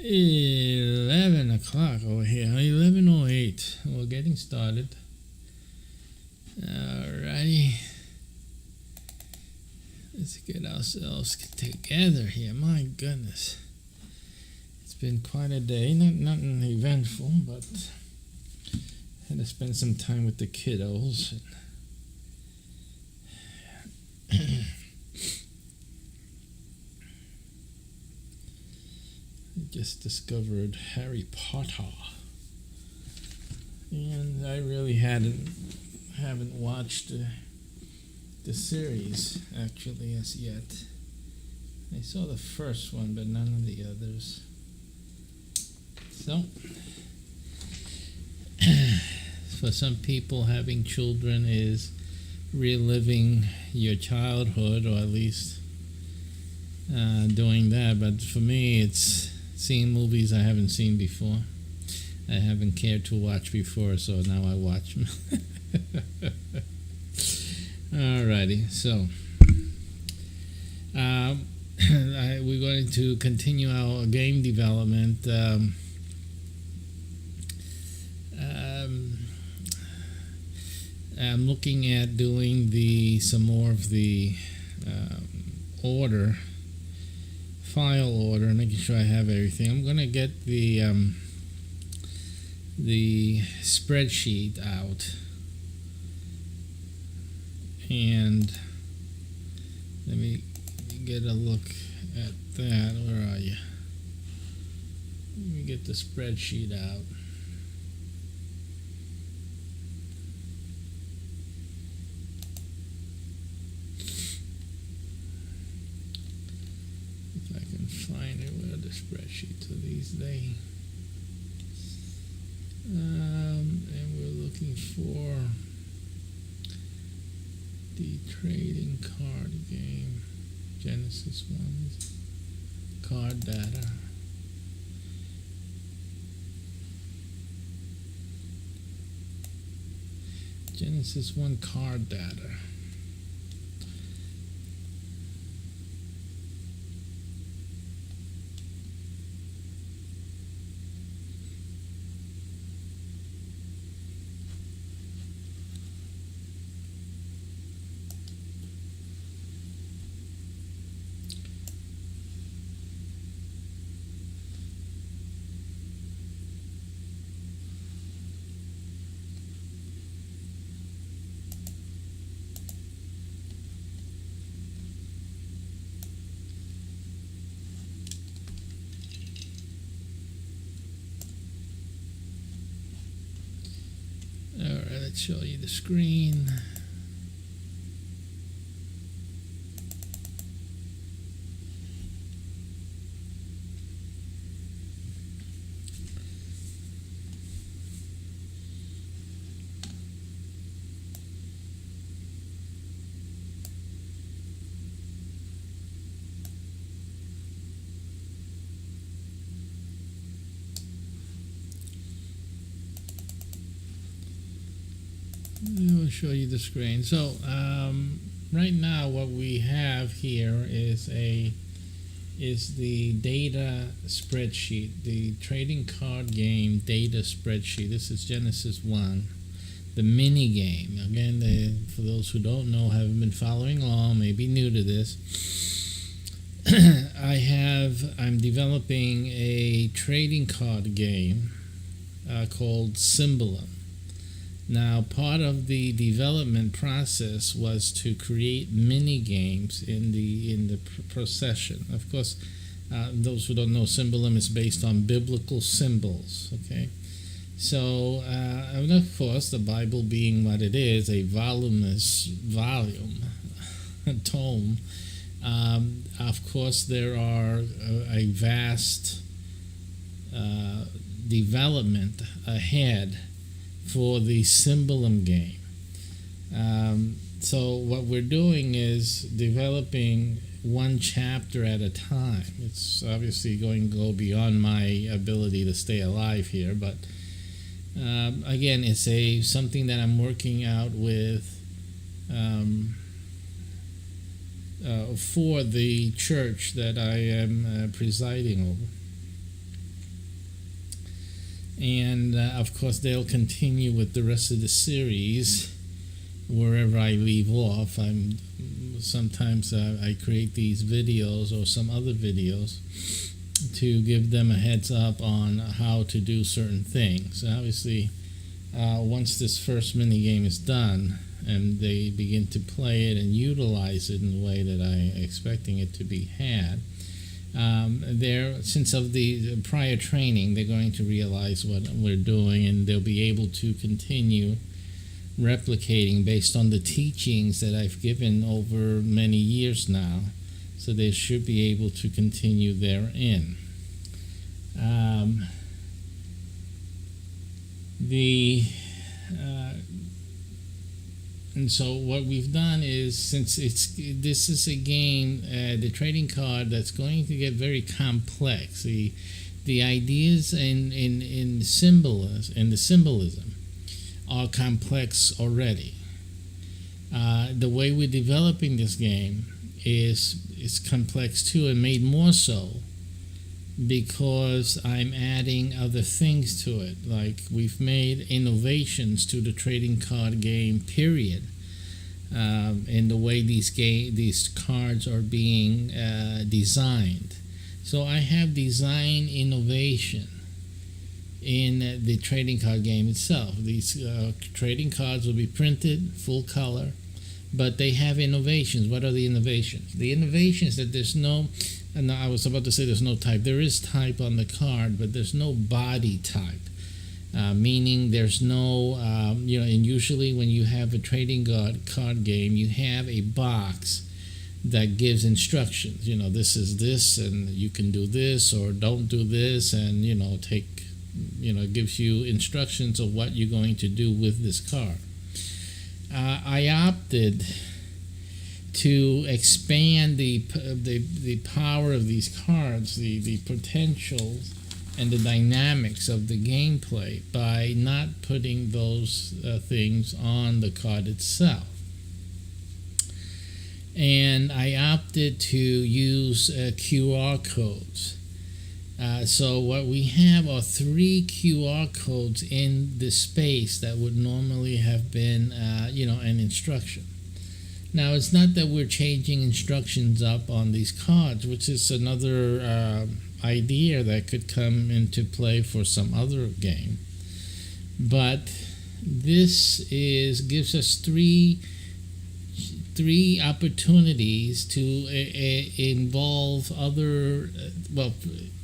11 o'clock over here. 11:08. We're getting started. Alrighty. Let's get ourselves together here. My goodness. It's been quite a day. Nothing eventful, but had to spend some time with the kiddos. Just discovered Harry Potter, and I really haven't watched the series actually as yet. I saw the first one, but none of the others. So, for some people, having children is reliving your childhood, or at least doing that. But for me, it's seeing movies I haven't seen before. I haven't cared to watch before, so now I watch them. Alrighty, so we're going to continue our game development. I'm looking at doing some more of the file order, making sure I have everything. I'm going to get the spreadsheet out, and let me get a look at that. Where are you? Let me get the spreadsheet out. Find it. Where are the spreadsheets of these days? And we're looking for the trading card game, Genesis 1 card data. Genesis 1 card data. Alright, let's show you the screen. I'll show you the screen. So right now what we have here is the data spreadsheet, the trading card game data spreadsheet. This is Genesis 1, the mini game. Again, for those who don't know, haven't been following along, maybe new to this, I'm developing a trading card game called Symbolum. Now, part of the development process was to create mini games in the procession. Of course, those who don't know, Symbolum is based on biblical symbols. Okay, so and of course, the Bible being what it is, a voluminous tome. Of course, there are a vast development ahead for the Symbolum game. So what we're doing is developing one chapter at a time. It's obviously going to go beyond my ability to stay alive here, but again, it's something that I'm working out with for the church that I am presiding over. And of course, they'll continue with the rest of the series wherever I leave off. Sometimes I create these videos or some other videos to give them a heads up on how to do certain things. Obviously, once this first mini game is done and they begin to play it and utilize it in the way that I'm expecting it to be had, since of the prior training, they're going to realize what we're doing, and they'll be able to continue replicating based on the teachings that I've given over many years now. So they should be able to continue therein. And so what we've done is, since this is a game, the trading card that's going to get very complex. The ideas in the symbolism are complex already. The way we're developing this game is complex too, and made more so because I'm adding other things to it. Like, we've made innovations to the trading card game, period, in the way these cards are being designed. So I have design innovation in the trading card game itself. These trading cards will be printed full color, but they have innovations. What are the innovations? The innovations that there's no, and I was about to say there's no type. There is type on the card, but there's no body type, meaning there's no, and usually when you have a trading card game, you have a box that gives instructions. This is this, and you can do this, or don't do this, and, it gives you instructions of what you're going to do with this card. I opted to expand the power of these cards, the potentials and the dynamics of the gameplay, by not putting those things on the card itself. And I opted to use QR codes. So what we have are 3 QR codes in the space that would normally have been, an instruction. Now, it's not that we're changing instructions up on these cards, which is another idea that could come into play for some other game. But this gives us three opportunities to involve other,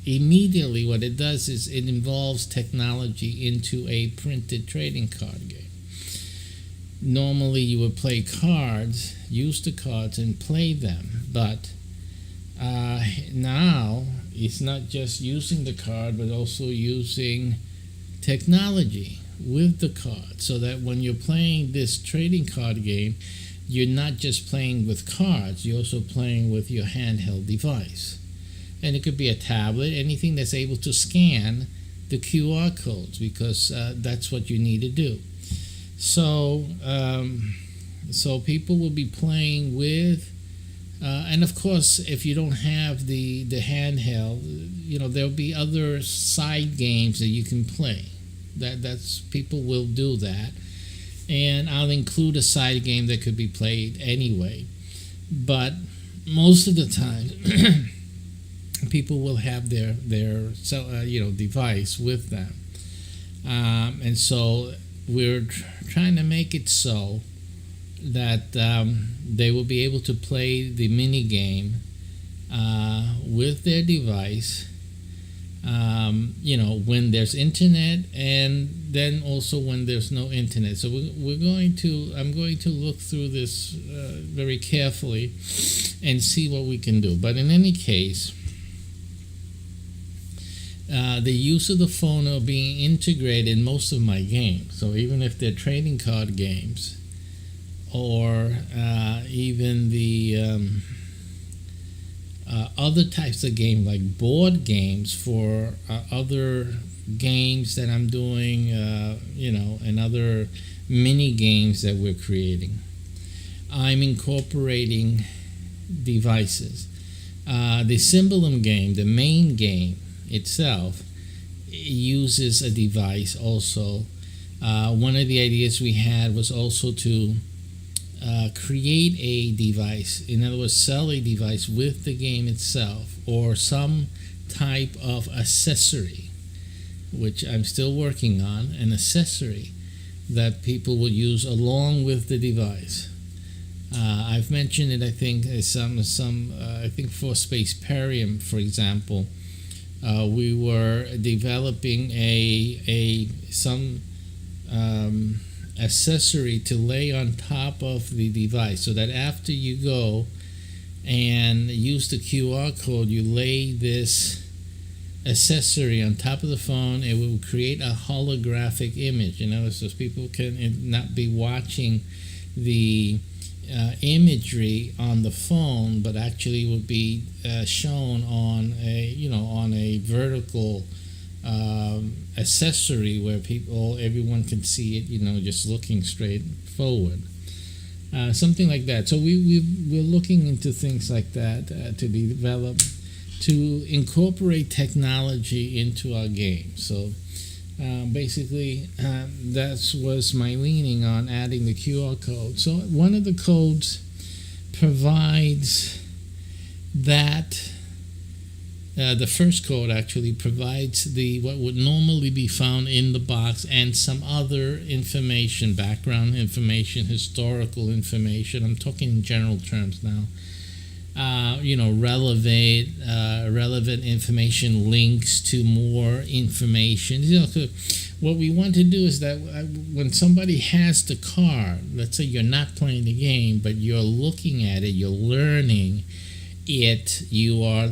immediately what it does is it involves technology into a printed trading card game. Normally you would play cards, use the cards and play them, but now it's not just using the card, but also using technology with the card, so that when you're playing this trading card game, you're not just playing with cards, you're also playing with your handheld device. And it could be a tablet, anything that's able to scan the QR codes, because that's what you need to do. So people will be playing with, and of course, if you don't have the handheld, there'll be other side games that you can play. That's people will do that. And I'll include a side game that could be played anyway. But most of the time, people will have their device with them, and so we're trying to make it so that they will be able to play the mini game with their device. When there's internet, and then also when there's no internet. So I'm going to look through this very carefully and see what we can do. But in any case, the use of the phone are being integrated in most of my games. So even if they're trading card games, or even the other types of games like board games for other games that I'm doing, and other mini games that we're creating, I'm incorporating devices. The Symbolum game, the main game itself, uses a device also. One of the ideas we had was also to create a device, in other words, sell a device with the game itself or some type of accessory, which I'm still working on, an accessory that people will use along with the device. I've mentioned it, I think, I think for Spaceperium, for example, we were developing some accessory to lay on top of the device, so that after you go and use the QR code, you lay this accessory on top of the phone. It will create a holographic image, so people can not be watching the imagery on the phone, but actually would be shown on a vertical accessory where everyone can see it, just looking straight forward. Something like that. So we're looking into things like that to develop, to incorporate technology into our game. So basically, that was my leaning on adding the QR code. So one of the codes provides that. The first code actually provides what would normally be found in the box and some other information, background information, historical information. I'm talking in general terms now. Relevant information, links to more information. So what we want to do is that when somebody has the card, let's say you're not playing the game, but you're looking at it, you're learning it, you're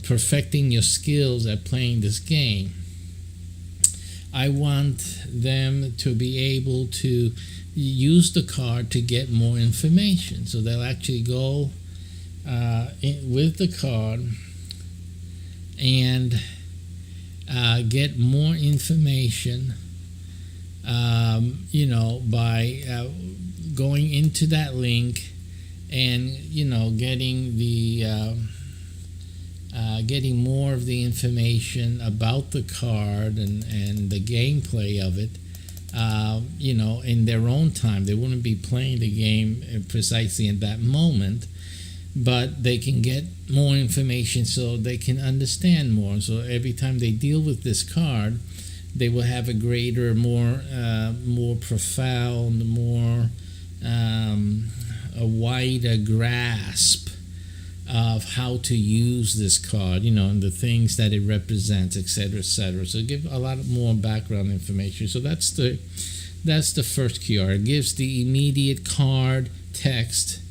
perfecting your skills at playing this game. I want them to be able to use the card to get more information. So they'll actually go with the card and get more information, by going into that link and getting more of the information about the card and the gameplay of it, in their own time. They wouldn't be playing the game precisely in that moment, but they can get more information so they can understand more. So every time they deal with this card, they will have a greater, more profound, a wider grasp of how to use this card, and the things that it represents, etc., etc. So give a lot more background information. So that's the first QR. It gives the immediate card text,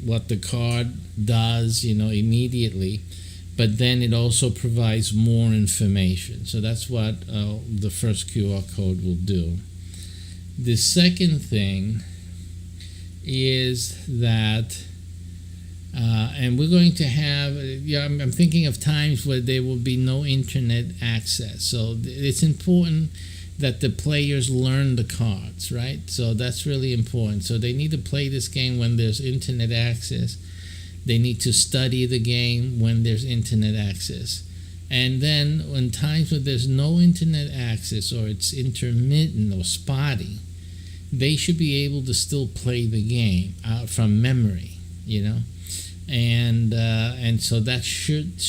what the card does, immediately, but then it also provides more information. So that's what the first QR code will do. The second thing is that, and we're going to have, I'm thinking of times where there will be no internet access. So it's important that the players learn the cards, right? So that's really important. So they need to play this game when there's internet access. They need to study the game when there's internet access. And then in times where there's no internet access or it's intermittent or spotty, they should be able to still play the game out from memory, and so that should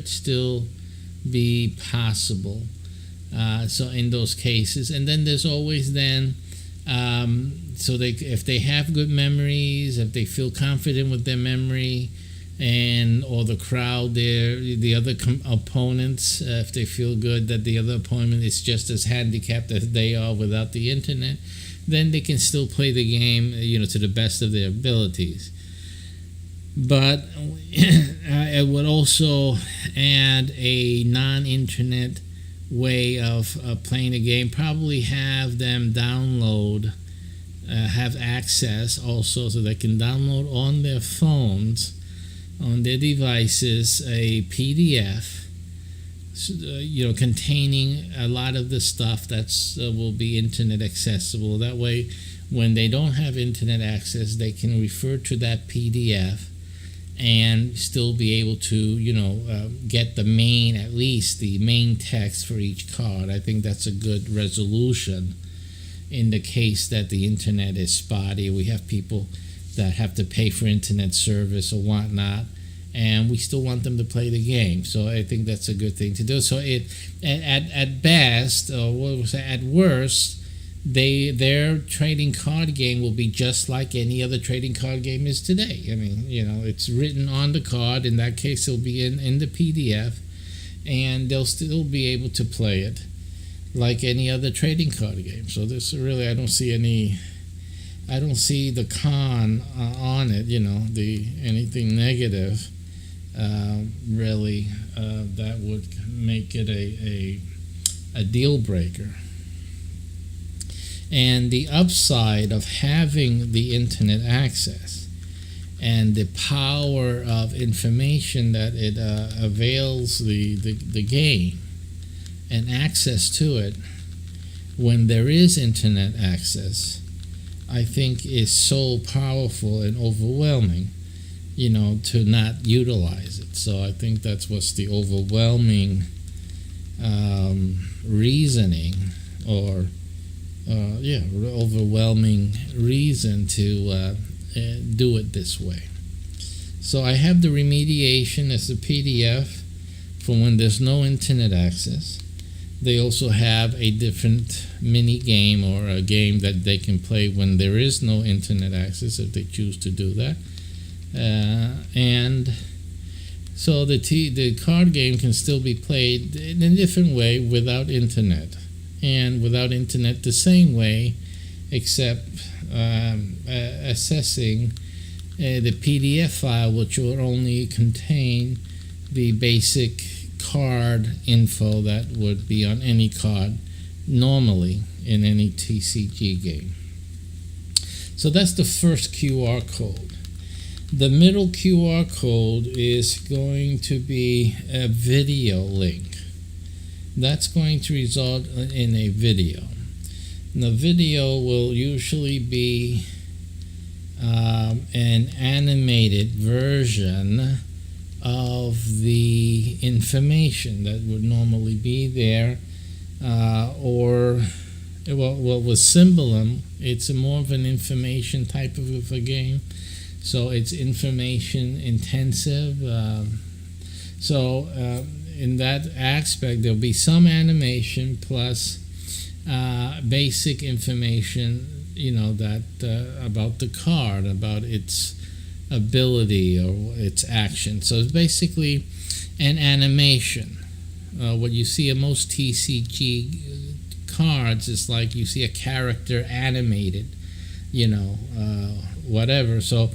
still be possible. So in those cases, and then there's always if they have good memories, if they feel confident with their memory, or the crowd there, the other opponents, if they feel good that the other opponent is just as handicapped as they are without the internet, then they can still play the game, to the best of their abilities. But I would also add a non-internet way of playing the game. Probably have them download, have access also, so they can download on their phones, on their devices, a PDF, containing a lot of the stuff that's will be internet accessible. That way, when they don't have internet access, they can refer to that PDF and still be able to get at least the main text for each card. I think that's a good resolution in the case that the internet is spotty. We have people that have to pay for internet service or whatnot, and we still want them to play the game. So I think that's a good thing to do. So at best, or at worst, their trading card game will be just like any other trading card game is today. I mean, it's written on the card. In that case, it'll be in the PDF, and they'll still be able to play it like any other trading card game. So this really, I don't see the con on it. Anything negative really that would make it a deal breaker. And the upside of having the internet access and the power of information that it avails the game and access to it when there is internet access, I think is so powerful and overwhelming, to not utilize it. So I think that's what's the overwhelming reasoning, or overwhelming reason to do it this way. So I have the remediation as a PDF for when there's no internet access. They also have a different mini game, or a game that they can play when there is no internet access if they choose to do that. And so the card game can still be played in a different way without internet. And without internet the same way, except accessing the PDF file, which will only contain the basic card info that would be on any card normally in any TCG game. So that's the first QR code. The middle QR code is going to be a video link. That's going to result in a video. And the video will usually be an animated version of the information that would normally be there, with Symbolum, it's more of an information type of a game, so it's information intensive. In that aspect, there'll be some animation plus basic information, that about the card, about its ability or its action. So it's basically an animation. What you see in most TCG cards is like you see a character animated, whatever. So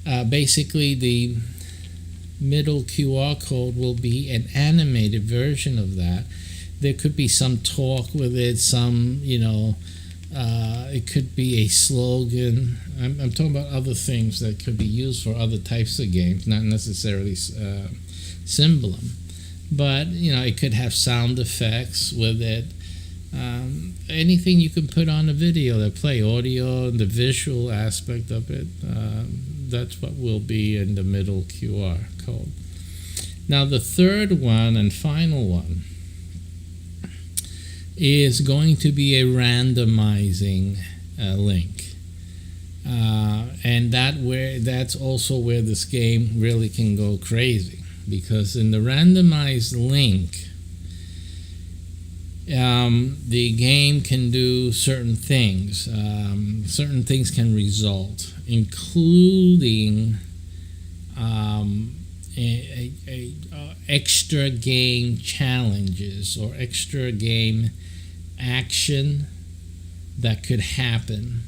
basically the middle QR code will be an animated version of that. There could be some talk with it, some, it could be a slogan. I'm talking about other things that could be used for other types of games, not necessarily Symbolum. But, it could have sound effects with it. Anything you can put on a video that play audio, the visual aspect of it, that's what will be in the middle QR code. Now the third one and final one is going to be a randomizing link. And that's also where this game really can go crazy, because in the randomized link, the game can do certain things. Certain things can result, including extra game challenges or extra game action that could happen.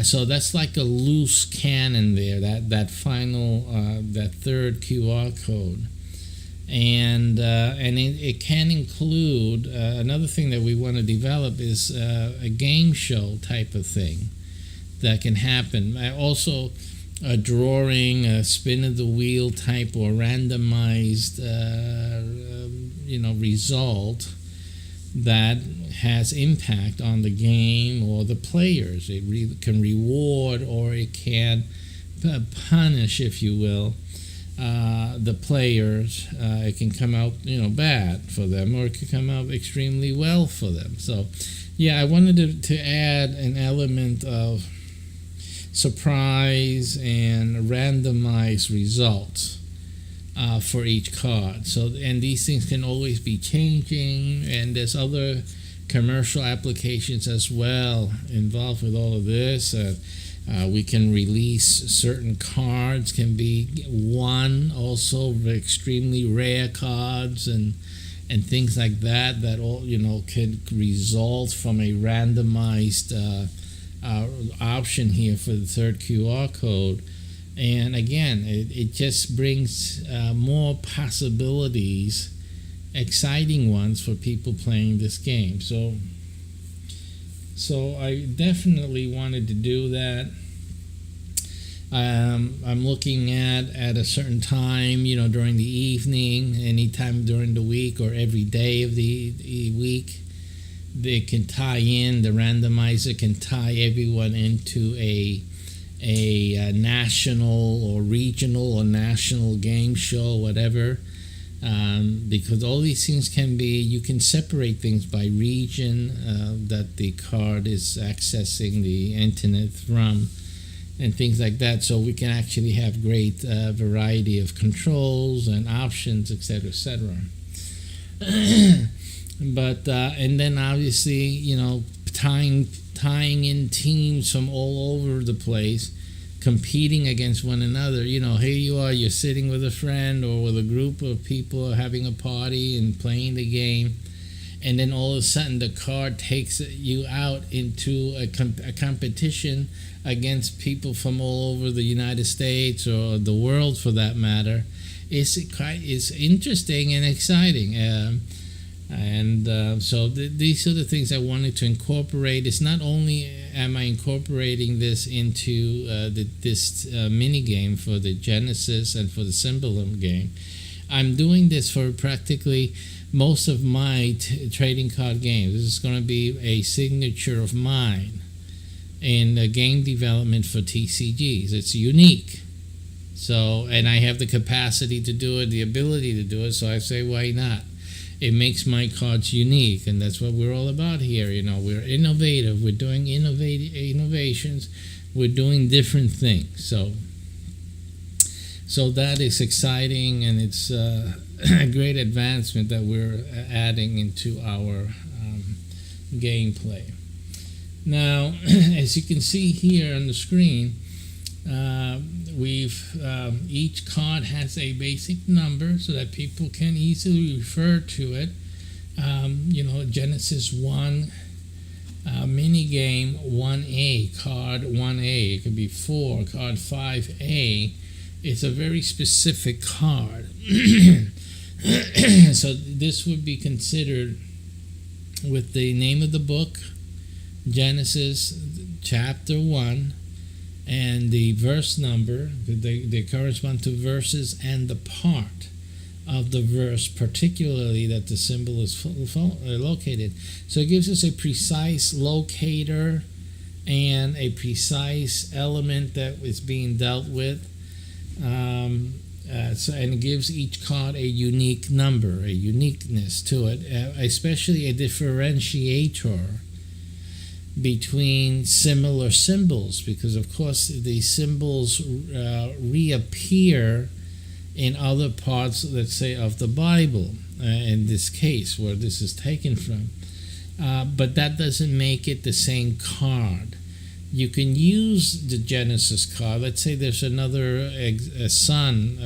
So that's like a loose cannon there, that final, that third QR code. And it can include, another thing that we want to develop is a game show type of thing that can happen. Also, a drawing, a spin of the wheel type, or randomized, result that has impact on the game or the players. It can reward, or it can punish, if you will, the players. It can come out, bad for them, or it could come out extremely well for them. So, yeah, I wanted to add an element of surprise and randomized results for each card. So, and these things can always be changing, and there's other commercial applications as well involved with all of this. We can release certain cards, can be won also extremely rare cards and things like that all could result from a randomized option here for the third QR code. And again, it just brings more possibilities, exciting ones for people playing this game. So I definitely wanted to do that. I'm looking at a certain time, during the evening, anytime during the week, or every day of the week. They can tie in, the randomizer can tie everyone into a national or regional or national game show, whatever. Because all these things you can separate things by region that the card is accessing the internet from, and things like that. So we can actually have great variety of controls and options, etc., etc. But and then obviously, tying in teams from all over the place, competing against one another. Here you are, you're sitting with a friend or with a group of people having a party and playing the game, and then all of a sudden the card takes you out into a competition against people from all over the United States or the world, for that matter. It's interesting and exciting. So these are the things I wanted to incorporate. It's not only am I incorporating this into this mini game for the Genesis and for the Symbolum game, I'm doing this for practically most of my trading card games. This is going to be a signature of mine in game development for TCGs. It's unique. So, and I have the capacity to do it, the ability to do it, so I say, why not? It makes my cards unique, and that's what we're all about here. We're innovative. We're doing innovations. We're doing different things. So that is exciting, and it's a great advancement that we're adding into our gameplay. Now, as you can see here on the screen, each card has a basic number so that people can easily refer to it. Genesis 1 mini game 1A, card 1A. It could be 4, card 5A. It's a very specific card. So this would be considered with the name of the book, Genesis chapter 1, and the verse number. They correspond to verses and the part of the verse, particularly that the symbol is located. So it gives us a precise locator and a precise element that is being dealt with. And it gives each card a unique number, a uniqueness to it, especially a differentiator between similar symbols, because of course the symbols reappear in other parts, let's say, of the Bible, in this case where this is taken from, but that doesn't make it the same card. You can use the Genesis card. Let's say there's another son,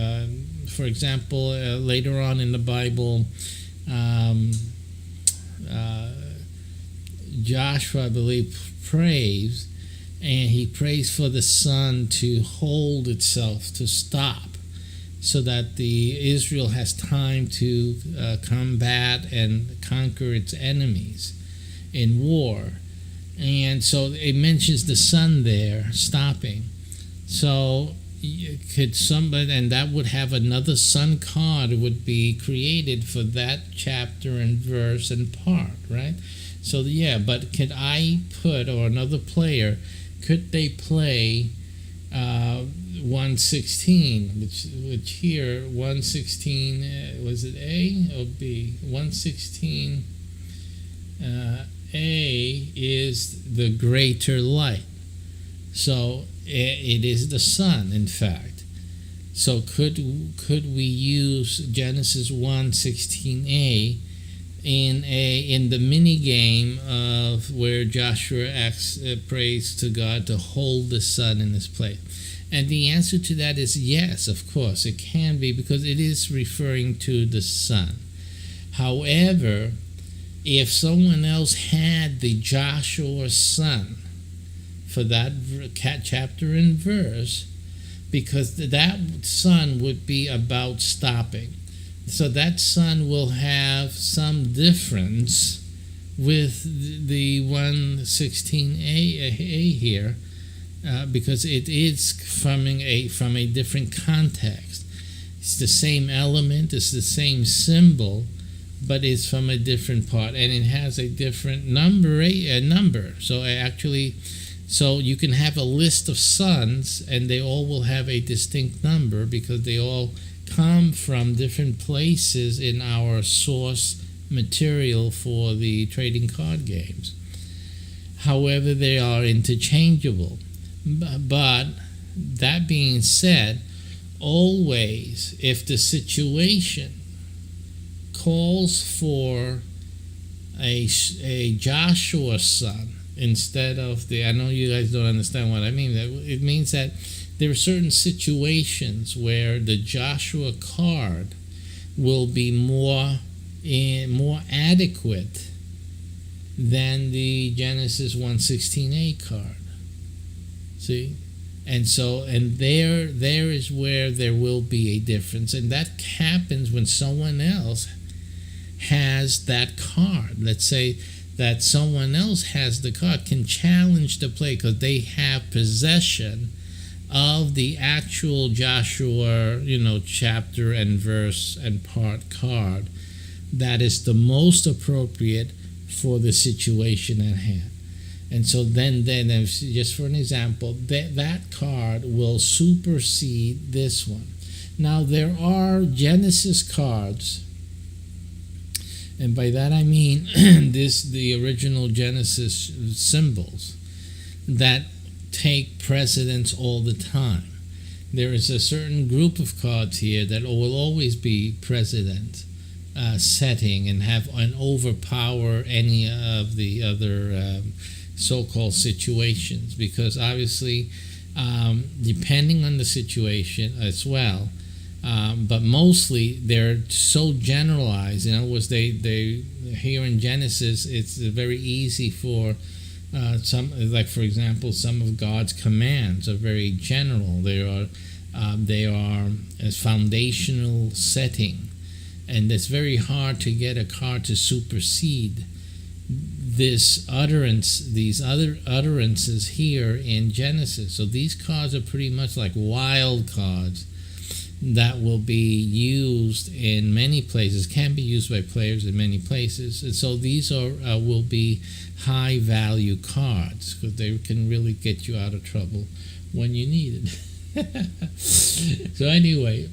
for example, later on in the Bible, Joshua, I believe, prays, and he prays for the sun to hold itself, to stop, so that Israel has time to combat and conquer its enemies in war. And so it mentions the sun there stopping. So could somebody, and that would have another sun card would be created for that chapter and verse and part, right? So yeah, but could I put, or another player, could they play 116, which here 116 was it A or B? 116 A is the greater light, so it is the sun, in fact. So could we use Genesis 1:16a in the mini game of where Joshua prays to God to hold the sun in his place? And the answer to that is yes, of course it can be, because it is referring to the sun. However, if someone else had the Joshua sun for that chapter and verse, because that sun would be about stopping. So that sun will have some difference with the 116a here, because it is from a different context. It's the same element, it's the same symbol, but it's from a different part, and it has a different number. So you can have a list of suns, and they all will have a distinct number because they all come from different places in our source material for the trading card games. However, they are interchangeable. But that being said, always, if the situation calls for a Joshua sun, instead of I know you guys don't understand what I mean. It means that there are certain situations where the Joshua card will be more adequate than the Genesis 1:16a card. See? And there is where there will be a difference, and that happens when someone else has that card. Let's say that someone else has the card, can challenge the play because they have possession of the actual Joshua, chapter and verse and part card that is the most appropriate for the situation at hand. And so then just for an example, that card will supersede this one. Now there are Genesis cards, and by that I mean the original Genesis symbols that take precedence all the time. There is a certain group of cards here that will always be precedent setting and overpower any of the other so-called situations, because obviously depending on the situation as well, but mostly they're so generalized. In other words, they here in Genesis, it's very easy for some, like for example, some of God's commands are very general. They are a foundational setting, and it's very hard to get a card to supersede these other utterances here in Genesis. So these cards are pretty much like wild cards that will be used in many places, can be used by players in many places. And so these will be high value cards because they can really get you out of trouble when you need it. So anyway,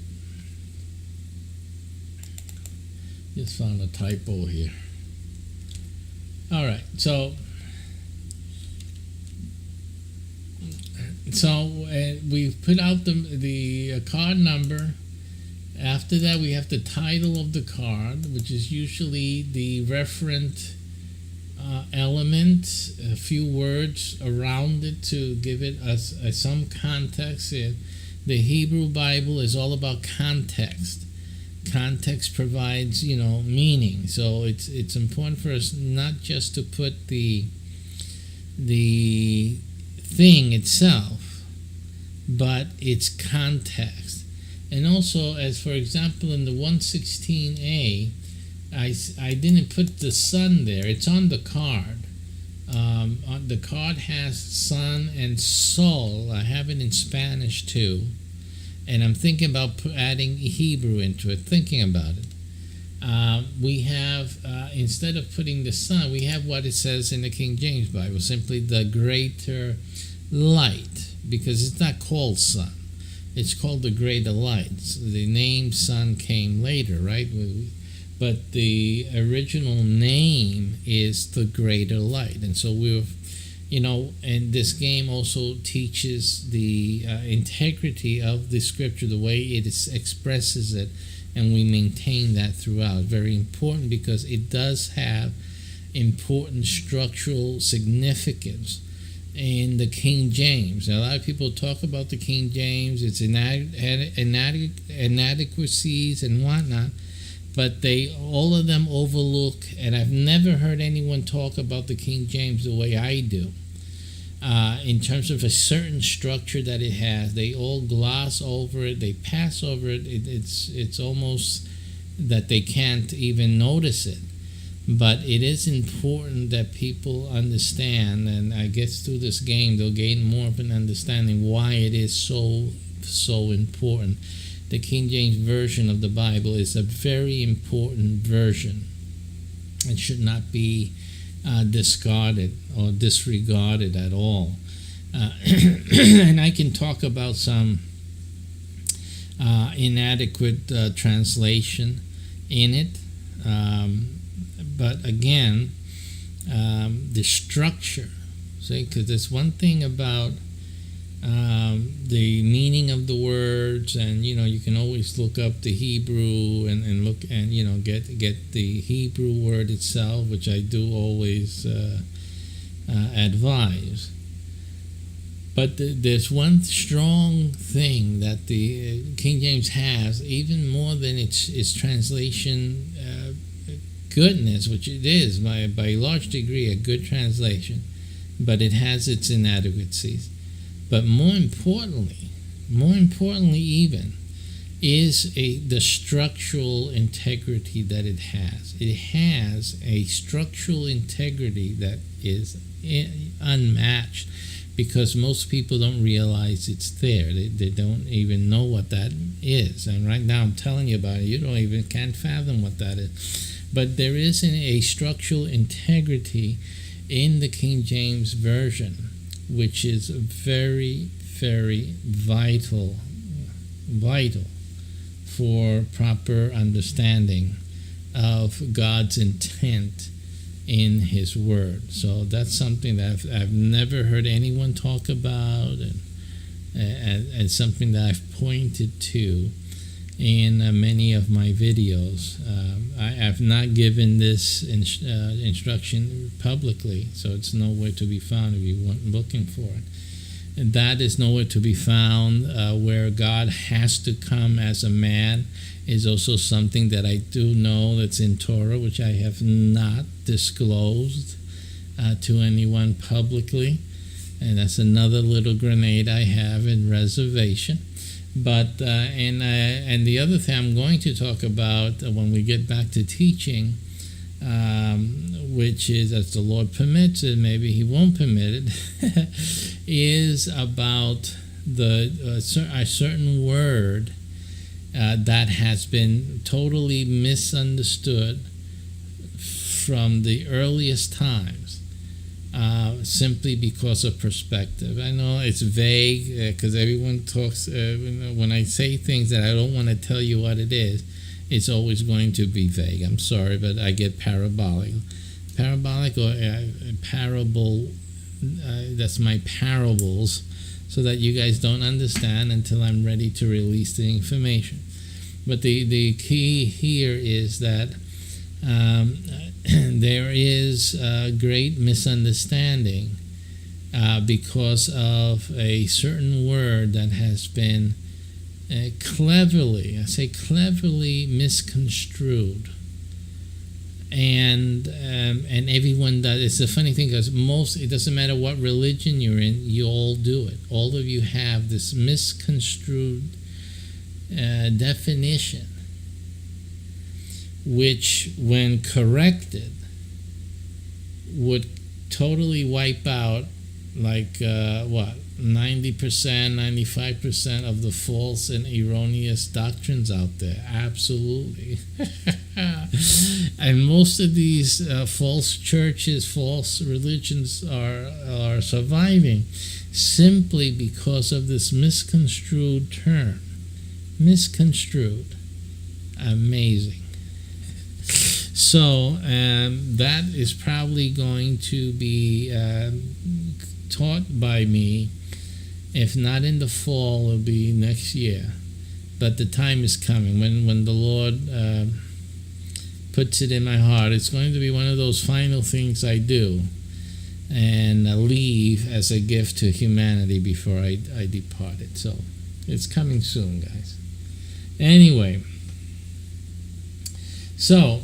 just found a typo here. All right, so we've put out the card number. After that, we have the title of the card, which is usually the referent element, a few words around it to give it some context. The Hebrew Bible is all about context. Context provides, meaning. So it's important for us not just to put the thing itself, but its context. And also, as for example, in the 116a, I didn't put the sun there. It's on the card. The card has sun and sol. I have it in Spanish too. And I'm thinking about adding Hebrew into it, thinking about it. We have, instead of putting the sun, we have what it says in the King James Bible, simply the greater light. because it's not called sun. It's called the greater light. The name sun came later, right? But the original name is the greater light. And so and this game also teaches the integrity of the scripture, the way it expresses it, and we maintain that throughout. Very important, because it does have important structural significance in the King James. Now, a lot of people talk about the King James, its inadequacies and whatnot, but all of them overlook, and I've never heard anyone talk about the King James the way I do. In terms of a certain structure that it has, they all gloss over it, they pass over it. It's almost that they can't even notice it. But it is important that people understand, and I guess through this game they'll gain more of an understanding why it is so important. The King James Version of the Bible is a very important version. It should not be discarded or disregarded at all. And I can talk about some inadequate translation in it. But again, the structure, see, because there's one thing about the meaning of the words, and you can always look up the Hebrew and look and get the Hebrew word itself, which I do always advise. But there's one strong thing that the King James has, even more than its translation goodness, which it is by a large degree a good translation, but it has its inadequacies. But more importantly even, is the structural integrity that it has. It has a structural integrity that is unmatched, because most people don't realize it's there. They don't even know what that is. And right now I'm telling you about it, you can't fathom what that is. But there is a structural integrity in the King James Version, which is very, very vital for proper understanding of God's intent in His Word. So that's something that I've never heard anyone talk about, and something that I've pointed to in many of my videos. I have not given this instruction publicly, so it's nowhere to be found if you weren't looking for it. And that is nowhere to be found. Where God has to come as a man is also something that I do know that's in Torah, which I have not disclosed to anyone publicly. And that's another little grenade I have in reservation. But and the other thing I'm going to talk about when we get back to teaching, which is, as the Lord permits it, maybe He won't permit it, is about a certain word that has been totally misunderstood from the earliest times. Simply because of perspective. I know it's vague, because everyone talks, when I say things that I don't want to tell you what it is, it's always going to be vague. I'm sorry, but I get parabolic or parable. That's my parables, so that you guys don't understand until I'm ready to release the information. But the key here is that there is a great misunderstanding because of a certain word that has been cleverly misconstrued, and everyone does. It's a funny thing, because it doesn't matter what religion you're in, you all do it. All of you have this misconstrued definition, which, when corrected, would totally wipe out 90%, 95% of the false and erroneous doctrines out there. Absolutely. And most of these false churches, false religions are surviving simply because of this misconstrued term. Misconstrued. Amazing. So that is probably going to be taught by me. If not in the fall, it'll be next year. But the time is coming when the Lord puts it in my heart. It's going to be one of those final things I do and leave as a gift to humanity before I depart it. So it's coming soon, guys. Anyway, so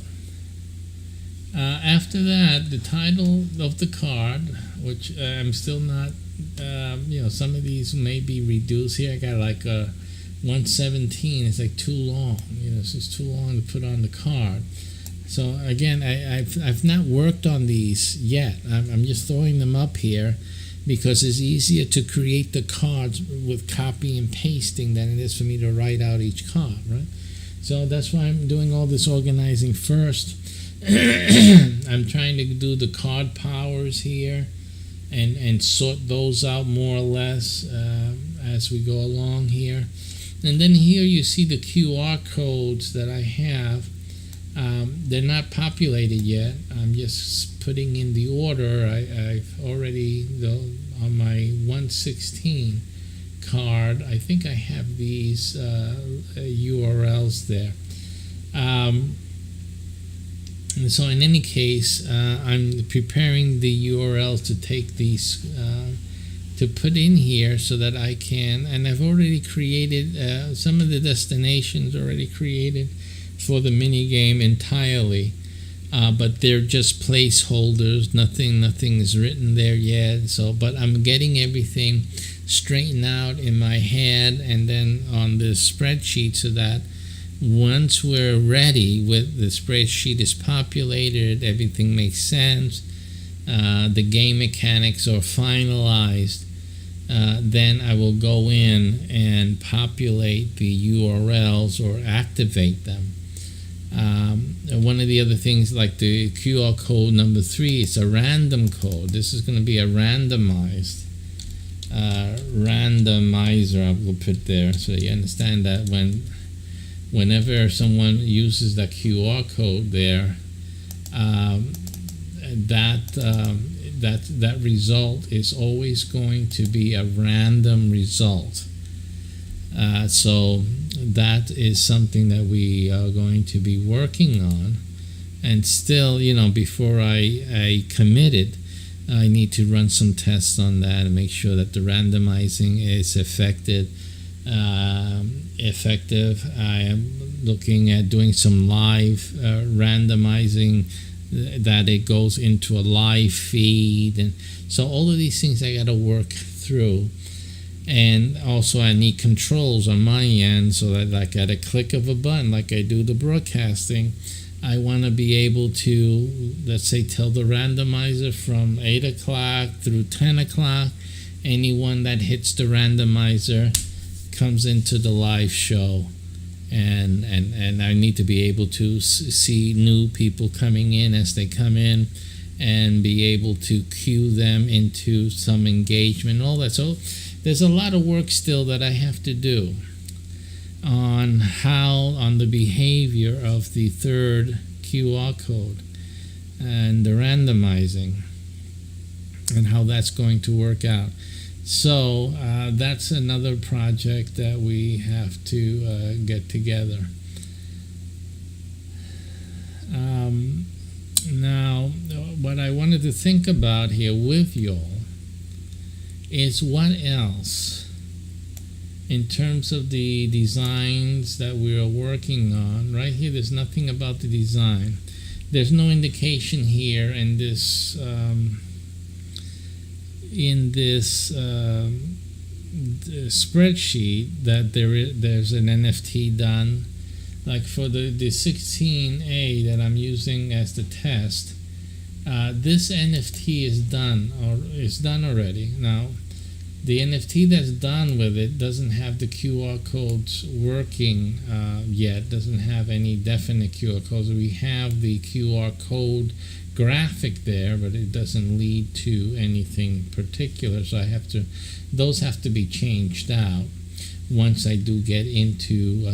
after that, the title of the card, which I'm still not, some of these may be reduced here. I got like a 117. It's like too long. It's just too long to put on the card. So again, I've not worked on these yet. I'm just throwing them up here because it's easier to create the cards with copy and pasting than it is for me to write out each card, right? So that's why I'm doing all this organizing first. I'm trying to do the card powers here and sort those out more or less as we go along here. And then here you see the QR codes that I have. They're not populated yet. I'm just putting in the order. I've already, on my 116 card, I think I have these URLs there. And so in any case, I'm preparing the URLs to take these, to put in here so that I can, and I've already created some of the destinations already created for the mini game entirely, but they're just placeholders. Nothing is written there yet. So, but I'm getting everything straightened out in my head and then on the spreadsheet so that once we're ready with the spreadsheet is populated, everything makes sense, the game mechanics are finalized, then I will go in and populate the URLs or activate them. One of the other things, like the QR code number 3, it's a random code. This is going to be a randomized randomizer. I will put there so you understand that whenever someone uses that QR code there, that result is always going to be a random result. So that is something that we are going to be working on. And still, before I commit it, I need to run some tests on that and make sure that the randomizing is effective. I am looking at doing some live randomizing, that it goes into a live feed, and so all of these things I got to work through. And also I need controls on my end so that, like, at a click of a button, like I do the broadcasting, I want to be able to, let's say, tell the randomizer from 8 o'clock through 10 o'clock, anyone that hits the randomizer comes into the live show, and I need to be able to see new people coming in as they come in and be able to cue them into some engagement and all that. So there's a lot of work still that I have to do on the behavior of the third QR code and the randomizing and how that's going to work out. So that's another project that we have to get together. Now, what I wanted to think about here with y'all is what else, in terms of the designs that we are working on. Right here, there's nothing about the design. There's no indication here in this spreadsheet that there's an NFT done. Like for the 16A that I'm using as the test, this NFT is done, or is done already. Now, the NFT that's done with it doesn't have the QR codes working yet, doesn't have any definite QR codes. We have the QR code graphic there, but it doesn't lead to anything particular. So those have to be changed out once I do get into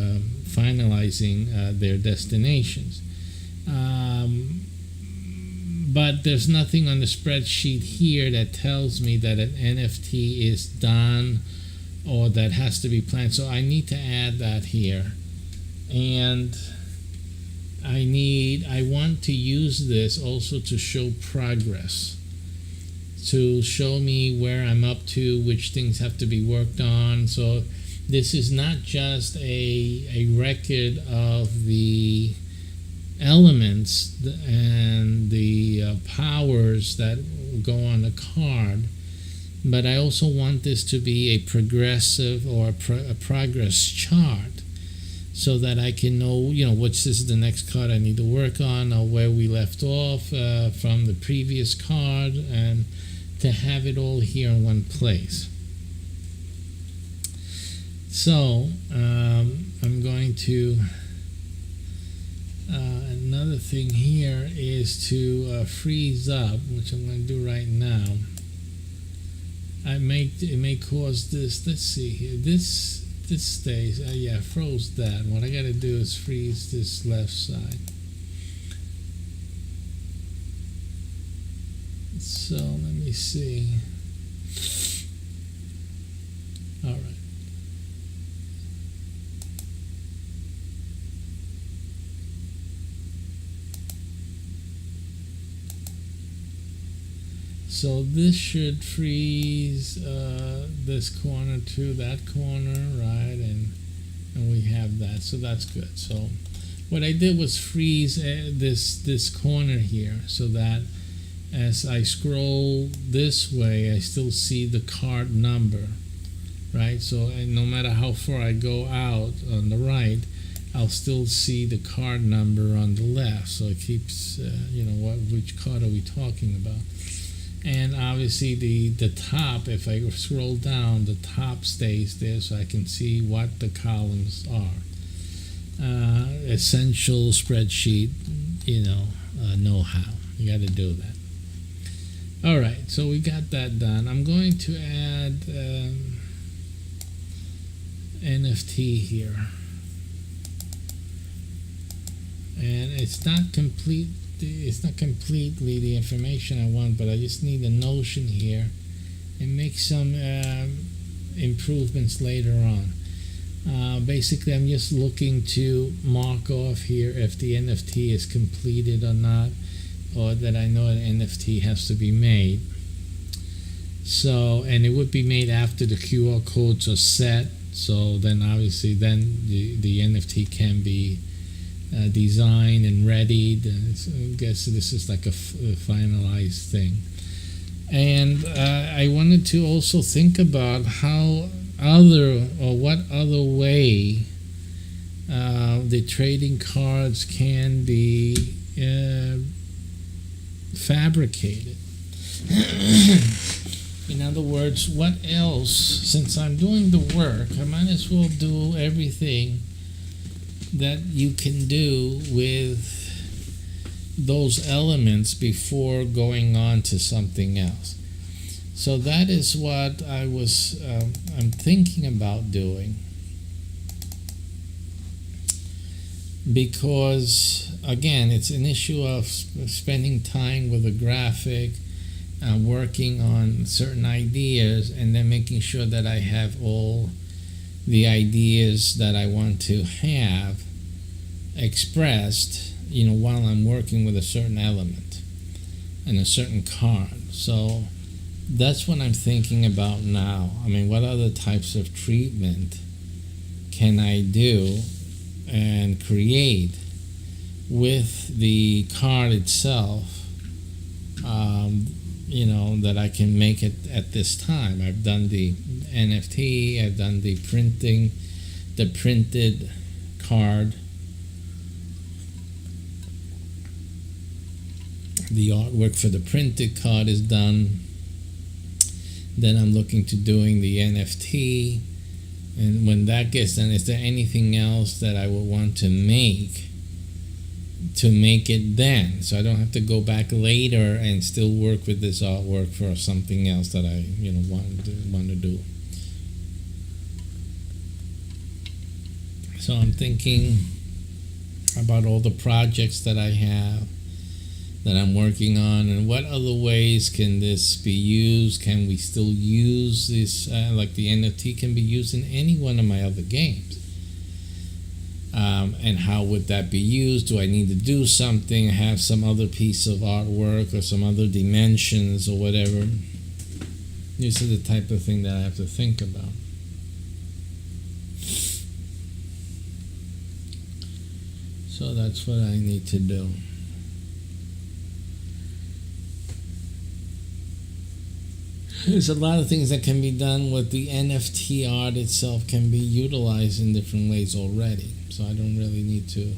finalizing their destinations. But there's nothing on the spreadsheet here that tells me that an NFT is done or that has to be planned. So I need to add that here. And I want to use this also to show progress, to show me where I'm up to, which things have to be worked on. So this is not just a record of the elements and the powers that go on the card, but I also want this to be a progressive or a progress chart, so that I can know, which is the next card I need to work on, or where we left off from the previous card, and to have it all here in one place. So I'm going to another thing here is to freeze up, which I'm going to do right now. It may cause this. Let's see here. This stays. Yeah, froze that. What I got to do is freeze this left side. So let me see. All right. So this should freeze this corner to that corner, right? And we have that, so that's good. So what I did was freeze this corner here, so that as I scroll this way, I still see the card number, right? So no matter how far I go out on the right, I'll still see the card number on the left. So it keeps, which card are we talking about? And obviously the top, if I scroll down, the top stays there, so I can see what the columns are. Essential spreadsheet, know-how. You got to do that. All right, so we got that done. I'm going to add NFT here. And it's not complete. It's not completely the information I want, but I just need a notion here and make some improvements later on. Basically, I'm just looking to mark off here if the NFT is completed or not, or that I know an NFT has to be made. So, and it would be made after the QR codes are set. So then obviously the NFT can be designed and readied. I guess this is like a finalized thing. And I wanted to also think about what other way the trading cards can be fabricated. In other words, what else? Since I'm doing the work, I might as well do everything that you can do with those elements before going on to something else. So that is what I'm thinking about doing, because again, it's an issue of spending time with a graphic, working on certain ideas, and then making sure that I have all the ideas that I want to have expressed, while I'm working with a certain element and a certain card. So that's what I'm thinking about now. I mean, what other types of treatment can I do and create with the card itself, that I can make it at this time. I've done the NFT, I've done the printing, the printed card, the artwork for the printed card is done. Then I'm looking to doing the NFT, and when that gets done, is there anything else that I would want to make to make it then, so I don't have to go back later and still work with this artwork for something else that I want to do. So I'm thinking about all the projects that I have, that I'm working on, and what other ways can this be used? Can we still use this, like the NFT can be used in any one of my other games? And how would that be used? Do I need to do something, have some other piece of artwork or some other dimensions or whatever? This is the type of thing that I have to think about. So that's what I need to do. There's a lot of things that can be done with the NFT art itself, can be utilized in different ways already. So I don't really need to.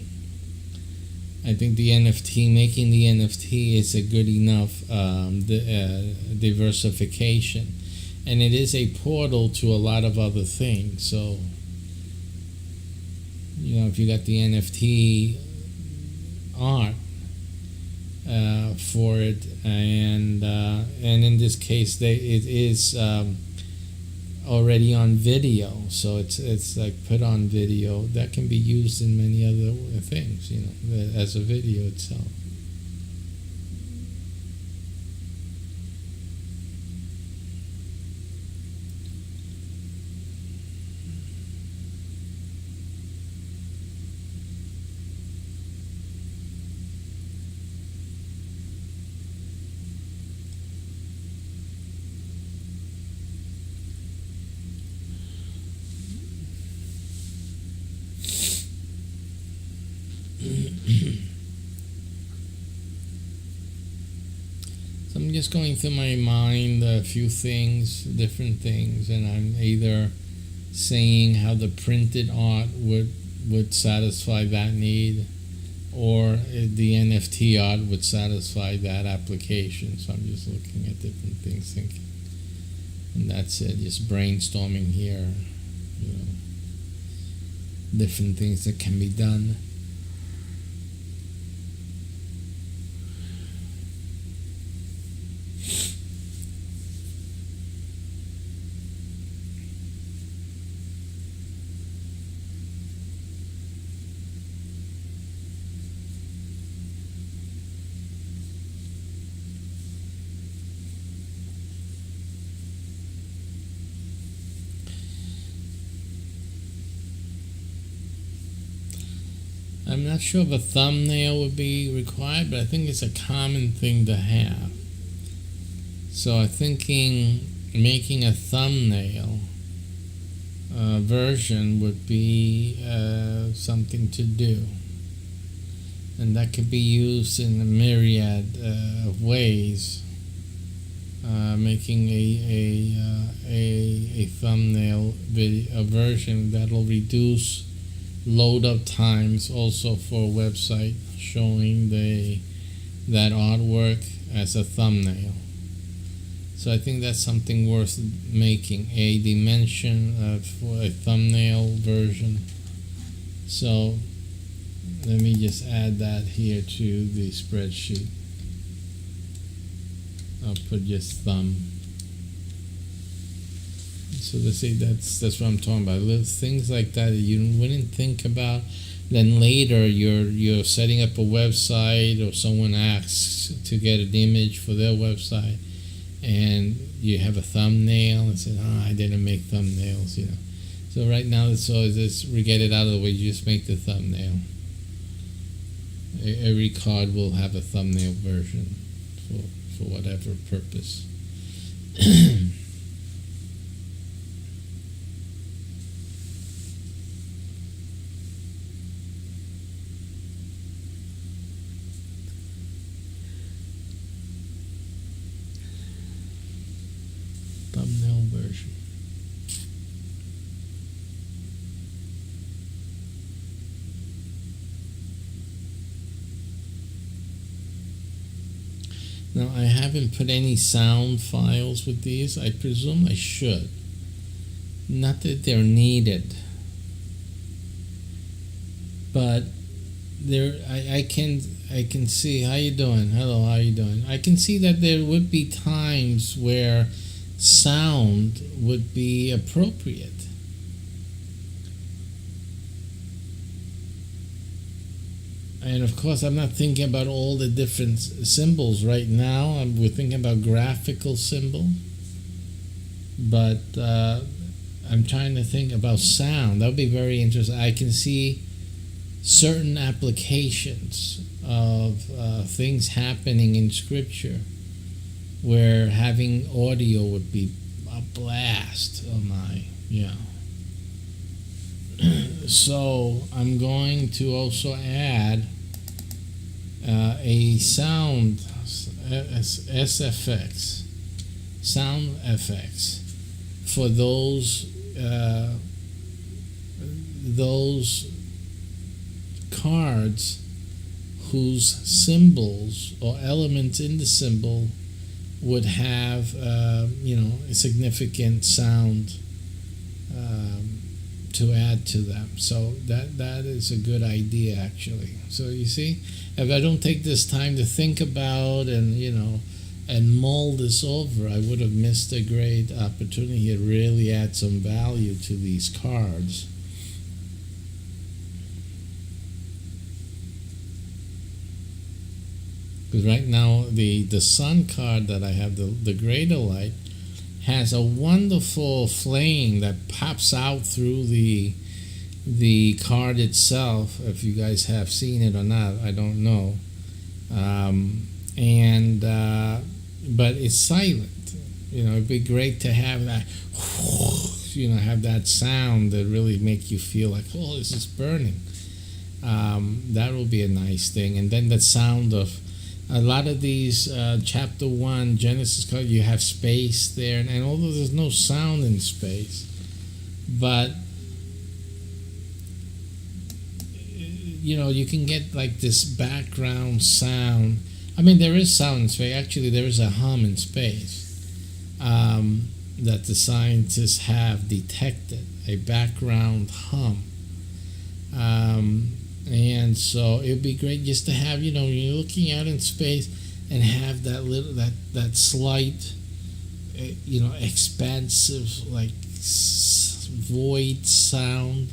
I think the NFT, making the NFT is a good enough diversification. And it is a portal to a lot of other things. So, if you got the NFT art for it, and in this case, it is already on video, so it's like put on video that can be used in many other things, as a video itself. So I'm just going through my mind a few things, different things, and I'm either saying how the printed art would satisfy that need, or the NFT art would satisfy that application. So I'm just looking at different things, thinking, and that's it. Just brainstorming here, different things that can be done. I'm not sure if a thumbnail would be required, but I think it's a common thing to have. So I'm thinking making a thumbnail version would be something to do. And that could be used in a myriad of ways. Making a thumbnail video, a version that'll reduce load up times also for a website, showing that artwork as a thumbnail. So I think that's something worth making, a dimension for a thumbnail version. So let me just add that here to the spreadsheet. I'll put just thumb. So let's say that's what I'm talking about. Little things like that you wouldn't think about. Then later you're setting up a website, or someone asks to get an image for their website, and you have a thumbnail and say, I didn't make thumbnails, So right now it's always this, we get it out of the way, you just make the thumbnail. Every card will have a thumbnail version for whatever purpose. Thumbnail version. Now I haven't put any sound files with these. I presume I should. Not that they're needed, but I can see. How you doing? Hello, how you doing? I can see that there would be times where sound would be appropriate. And of course, I'm not thinking about all the different symbols right now. We're thinking about graphical symbol, but I'm trying to think about sound. That would be very interesting. I can see certain applications of things happening in Scripture where having audio would be a blast. Oh my, yeah. So I'm going to also add a sound SFX, sound FX, for those cards whose symbols or elements in the symbol would have a significant sound to add to them. So that is a good idea, actually. So you see, if I don't take this time to think about and mull this over, I would have missed a great opportunity to really add some value to these cards. Because right now the sun card that I have, the greater light, has a wonderful flame that pops out through the card itself. If you guys have seen it or not, I don't know. But it's silent. It'd be great to have that. Have that sound that really make you feel like, oh, this is burning. That will be a nice thing. And then the sound of a lot of these chapter 1 Genesis cards, you have space there, and although there's no sound in space, but you can get like this background sound. I mean, there is sound in space. Actually, there is a hum in space that the scientists have detected, a background hum. And so it would be great just to have, you're looking out in space and have that little, that slight, expansive, like void sound,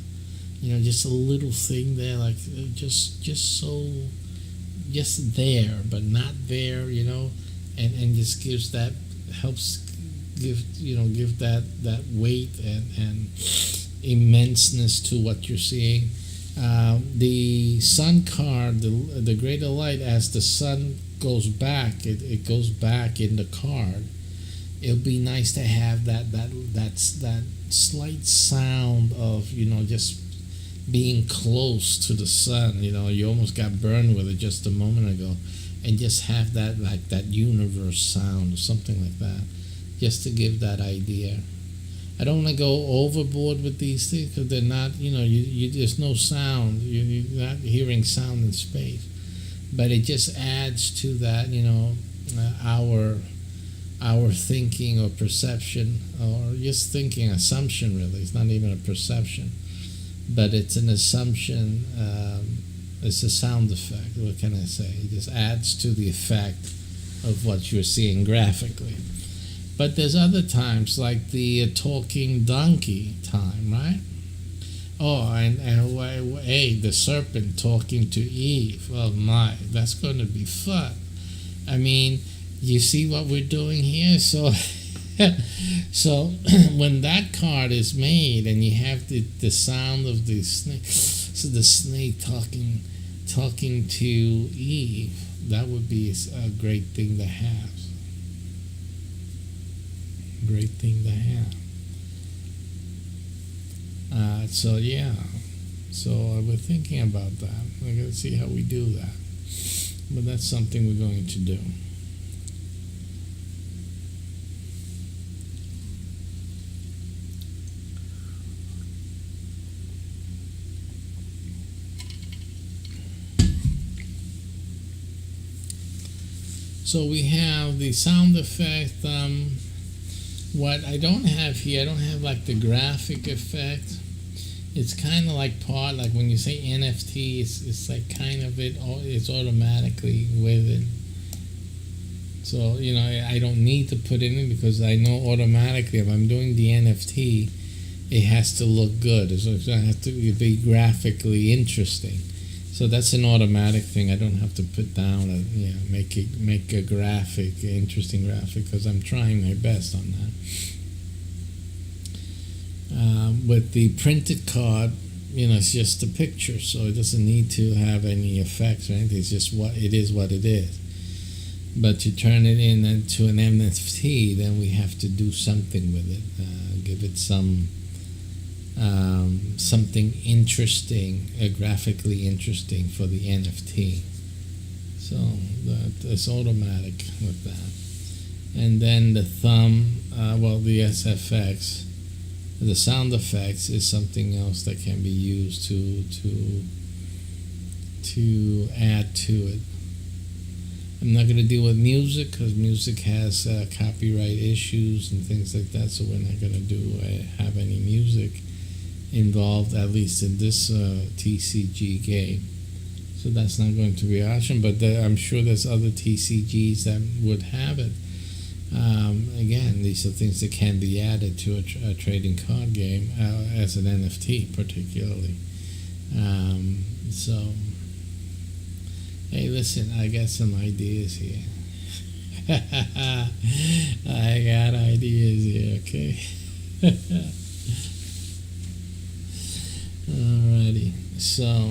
just a little thing there, like just there, but not there, and just gives that, helps give that weight and immenseness to what you're seeing. The sun card, the greater light, as the sun goes back, it goes back in the card. It'll be nice to have that slight sound of just being close to the sun. You almost got burned with it just a moment ago, and just have that, like that universe sound or something like that, just to give that idea. I don't want to go overboard with these things because they're not, there's no sound. You're not hearing sound in space. But it just adds to that, our thinking or perception, or just thinking, assumption really. It's not even a perception, but it's an assumption. It's a sound effect. What can I say? It just adds to the effect of what you're seeing graphically. But there's other times, like the talking donkey time, right? Oh, and hey, the serpent talking to Eve. Oh my, that's going to be fun. I mean, you see what we're doing here? So when that card is made and you have the sound of the snake, so the snake talking to Eve, that would be a great thing to have. Great thing to have. So we're thinking about that. We're going to see how we do that, but that's something we're going to do. So we have the sound effect. What I don't have here, I don't have like the graphic effect. it's kind of like like when you say NFT, it's like kind of it's automatically with it. So I don't need to put it in because I know automatically if I'm doing the NFT, it has to look good. So it has to be graphically interesting. So that's an automatic thing. I don't have to put down make a interesting graphic, because I'm trying my best on that. With the printed card, it's just a picture, so it doesn't need to have any effects or anything. It's just what it is. But to turn it into an NFT, then we have to do something with it. Give it something interesting, graphically interesting for the NFT. So it's automatic with that. And then the thumb, the SFX. The sound effects is something else that can be used to add to it. I'm not going to deal with music because music has copyright issues and things like that, so we're not going to have any music involved, at least in this TCG game. So that's not going to be an option, but I'm sure there's other TCGs that would have it. Again, these are things that can be added to a trading card game as an NFT, particularly. Hey, listen, I got some ideas here. I got ideas here, okay? Alrighty, so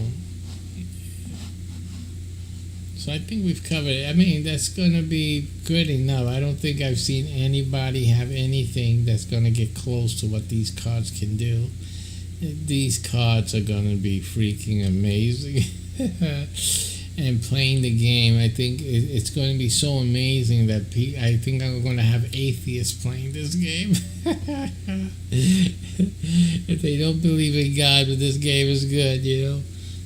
I think we've covered it. I mean, that's going to be good enough. I don't think I've seen anybody have anything that's going to get close to what these cards can do. These cards are going to be freaking amazing. And playing the game, I think it's going to be so amazing that I think I'm going to have atheists playing this game. If they don't believe in God, but this game is good,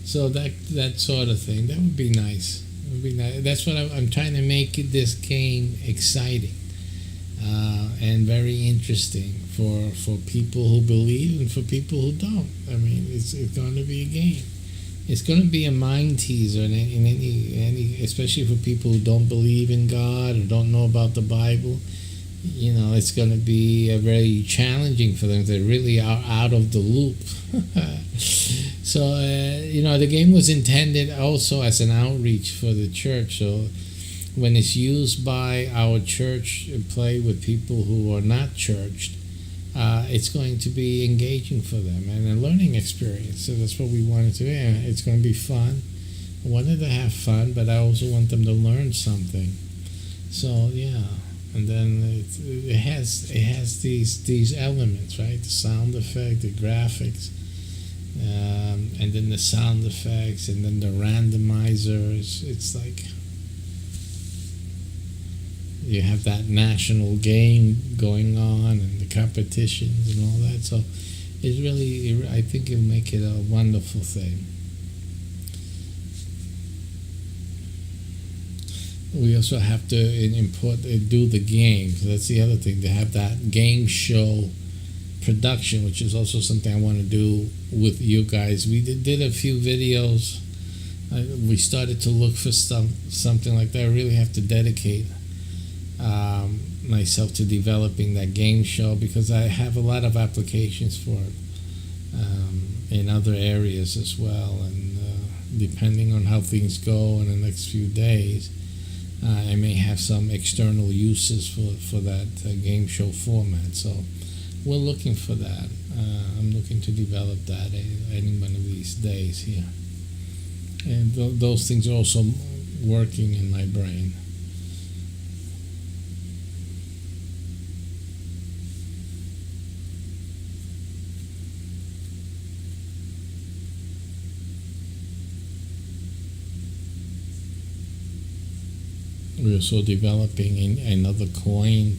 So that sort of thing, that would be nice. That's what I'm trying to make this game exciting and very interesting for people who believe and for people who don't. I mean, it's going to be a game. It's going to be a mind teaser in any, especially for people who don't believe in God or don't know about the Bible. It's going to be very challenging for them. They really are out of the loop. So, the game was intended also as an outreach for the church. So when it's used by our church and play with people who are not churched, it's going to be engaging for them and a learning experience. So that's what we wanted to do. It's going to be fun. I wanted to have fun, but I also want them to learn something. So, yeah. And then it has these elements, right? The sound effect, the graphics, and then the sound effects, and then the randomizers. It's like you have that national game going on and the competitions and all that. So it's really, I think it'll make it a wonderful thing. We also have to do the game. So that's the other thing, to have that game show production, which is also something I want to do with you guys. We did a few videos. We started to look for something like that. I really have to dedicate myself to developing that game show, because I have a lot of applications for it in other areas as well. And depending on how things go in the next few days, I may have some external uses for that game show format. So we're looking for that. I'm looking to develop that any one of these days here. And those things are also working in my brain. We're also developing another coin.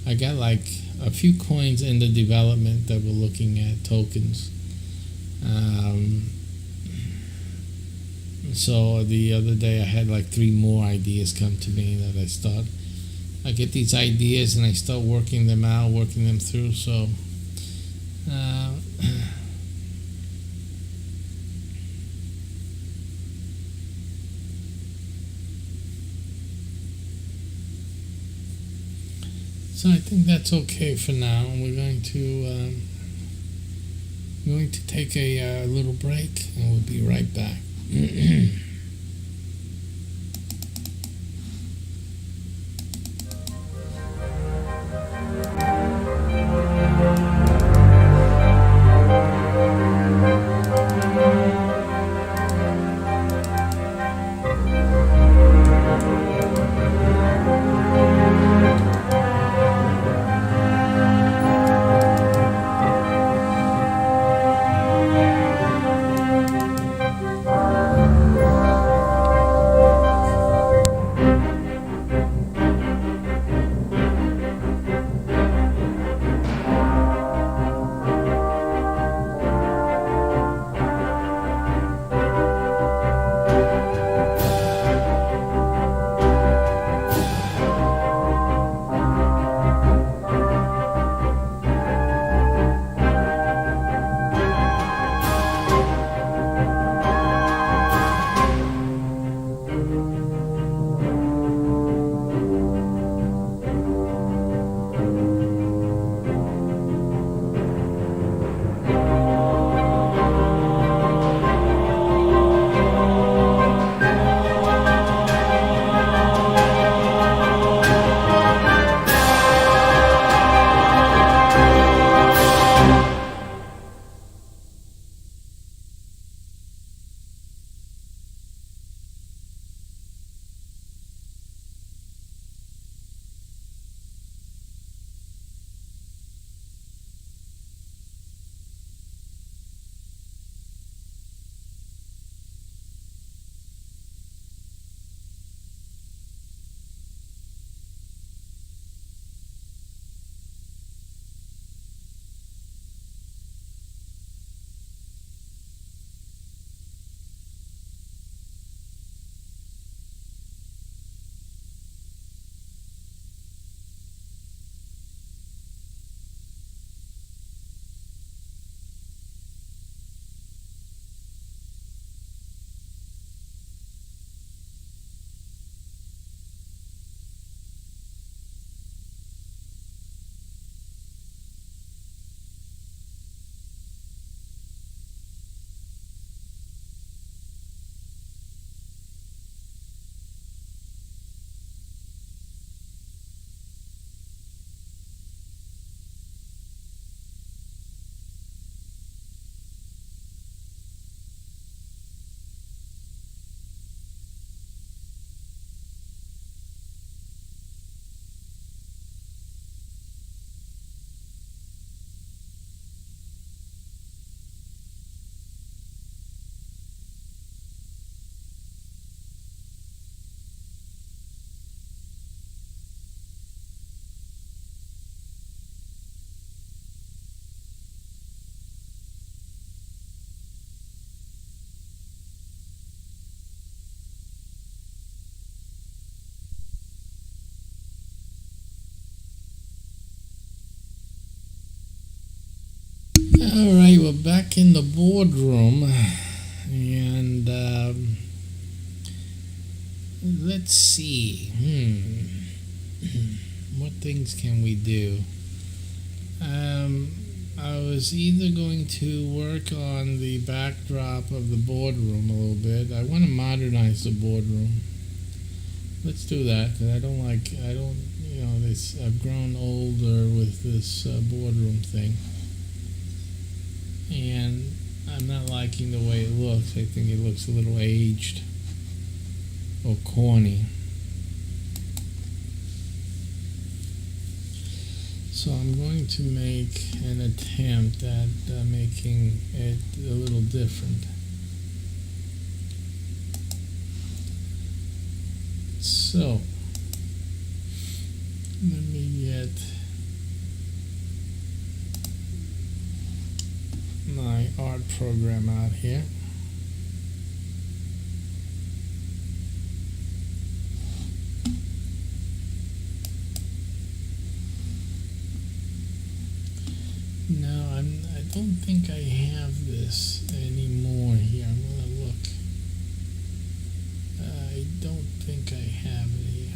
I got like a few coins in the development that we're looking at, tokens. So the other day I had like 3 more ideas come to me that I get these ideas and I start working them out, working them through. So Uh, so I think that's okay for now. We're going to take a little break, and we'll be right back. All right, we're back in the boardroom, and let's see. What things can we do? I was either going to work on the backdrop of the boardroom a little bit. I want to modernize the boardroom. Let's do that, because I've grown older with this boardroom thing. And I'm not liking the way it looks. I think it looks a little aged or corny. So I'm going to make an attempt at making it a little different. So let me get my art program out here. Now I don't think I have this anymore here. I'm gonna look. I don't think I have it here.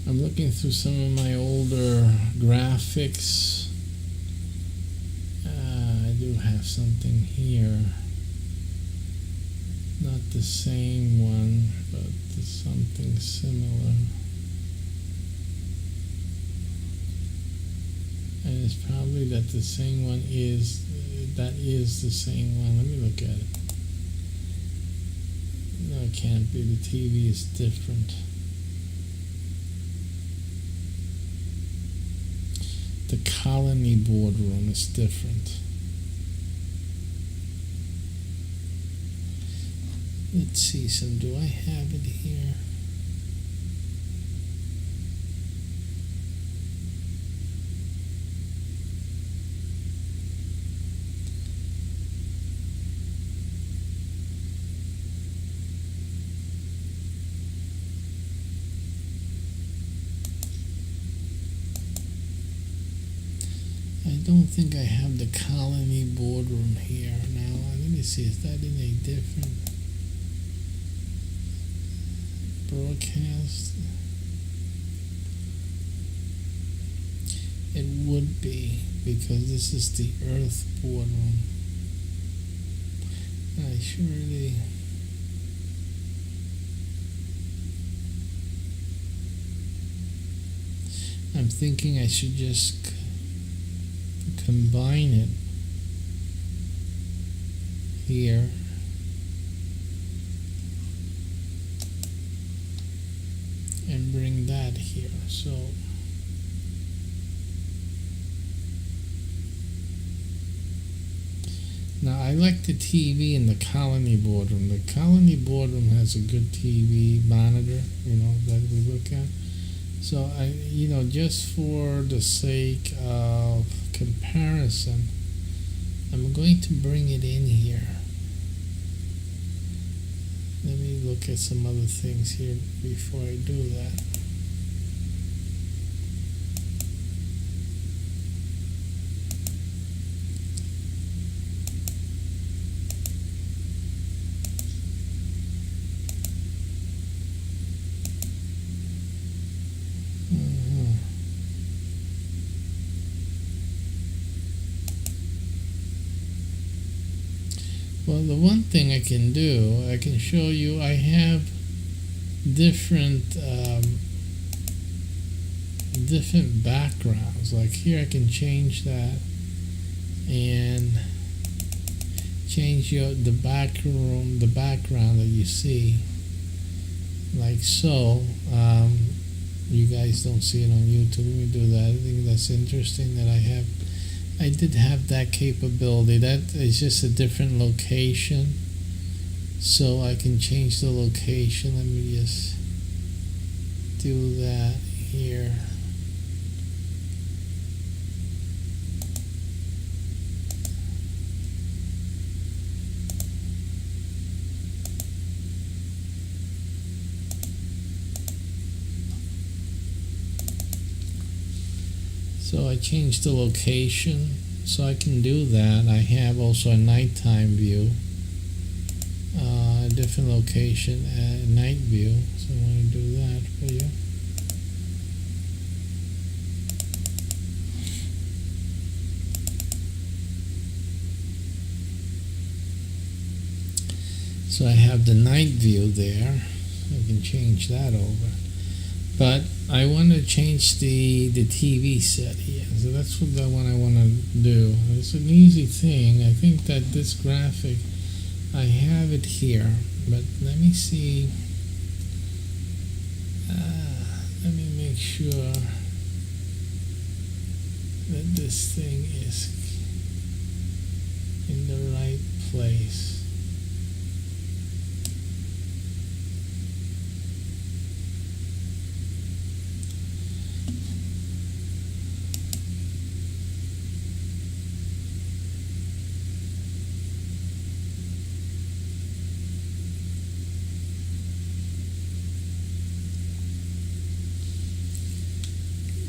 I'm looking through some of my older graphics. I do have something here. Not the same one, but something similar. And it's probably that the same one is, that is the same one. Let me look at it. No, it can't be. The TV is different. The colony boardroom is different. Let's see, do I have it here? I don't think I have the colony boardroom here now. Let me see, is that in a different broadcast? It would be, because this is the Earth boardroom. I surely... I'm thinking I should just combine it here. And bring that here. So now I like the TV in the colony boardroom. The colony boardroom has a good TV monitor, that we look at. So just for the sake of comparison, I'm going to bring it in here. Let me look at some other things here before I do that. Well, the one thing I can do, I can show you, I have different backgrounds. Like here I can change that and change the background that you see, like so. You guys don't see it on YouTube. Let me do that. I think that's interesting that I did have that capability. That is just a different location, so I can change the location. Let me just do that here. So I changed the location, so I can do that. I have also a nighttime view, a different location, a night view. So I want to do that for you. So I have the night view there. I can change that over. But I want to change the TV set here. So that's what the one I want to do. It's an easy thing. I think that this graphic, I have it here. But let me see. Let me make sure that this thing is in the right place.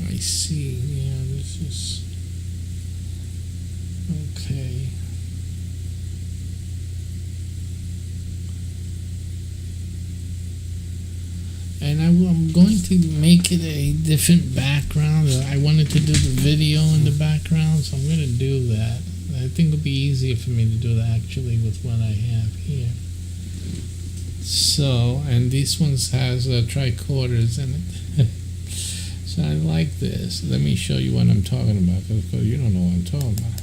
I see, yeah, this is okay. And I'm going to make it a different background. I wanted to do the video in the background, so I'm going to do that. I think it'll be easier for me to do that actually with what I have here. So, and these ones has tricorders in it. So I like this. Let me show you what I'm talking about, because you don't know what I'm talking about.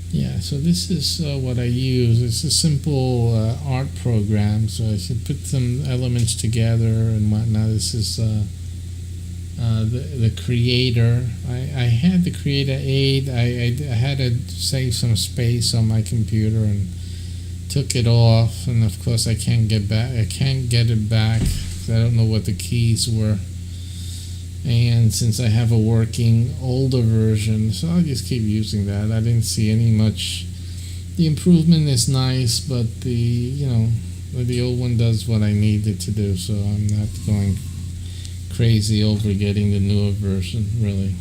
Yeah, so this is what I use. It's a simple art program, so I should put some elements together and whatnot. This is the creator. I had the creator aid. I had to save some space on my computer and took it off, and of course I can't get it back. I don't know what the keys were, and since I have a working older version, so I'll just keep using that. I didn't see any much. The improvement is nice, but the old one does what I need it to do, so I'm not going crazy over getting the newer version, really.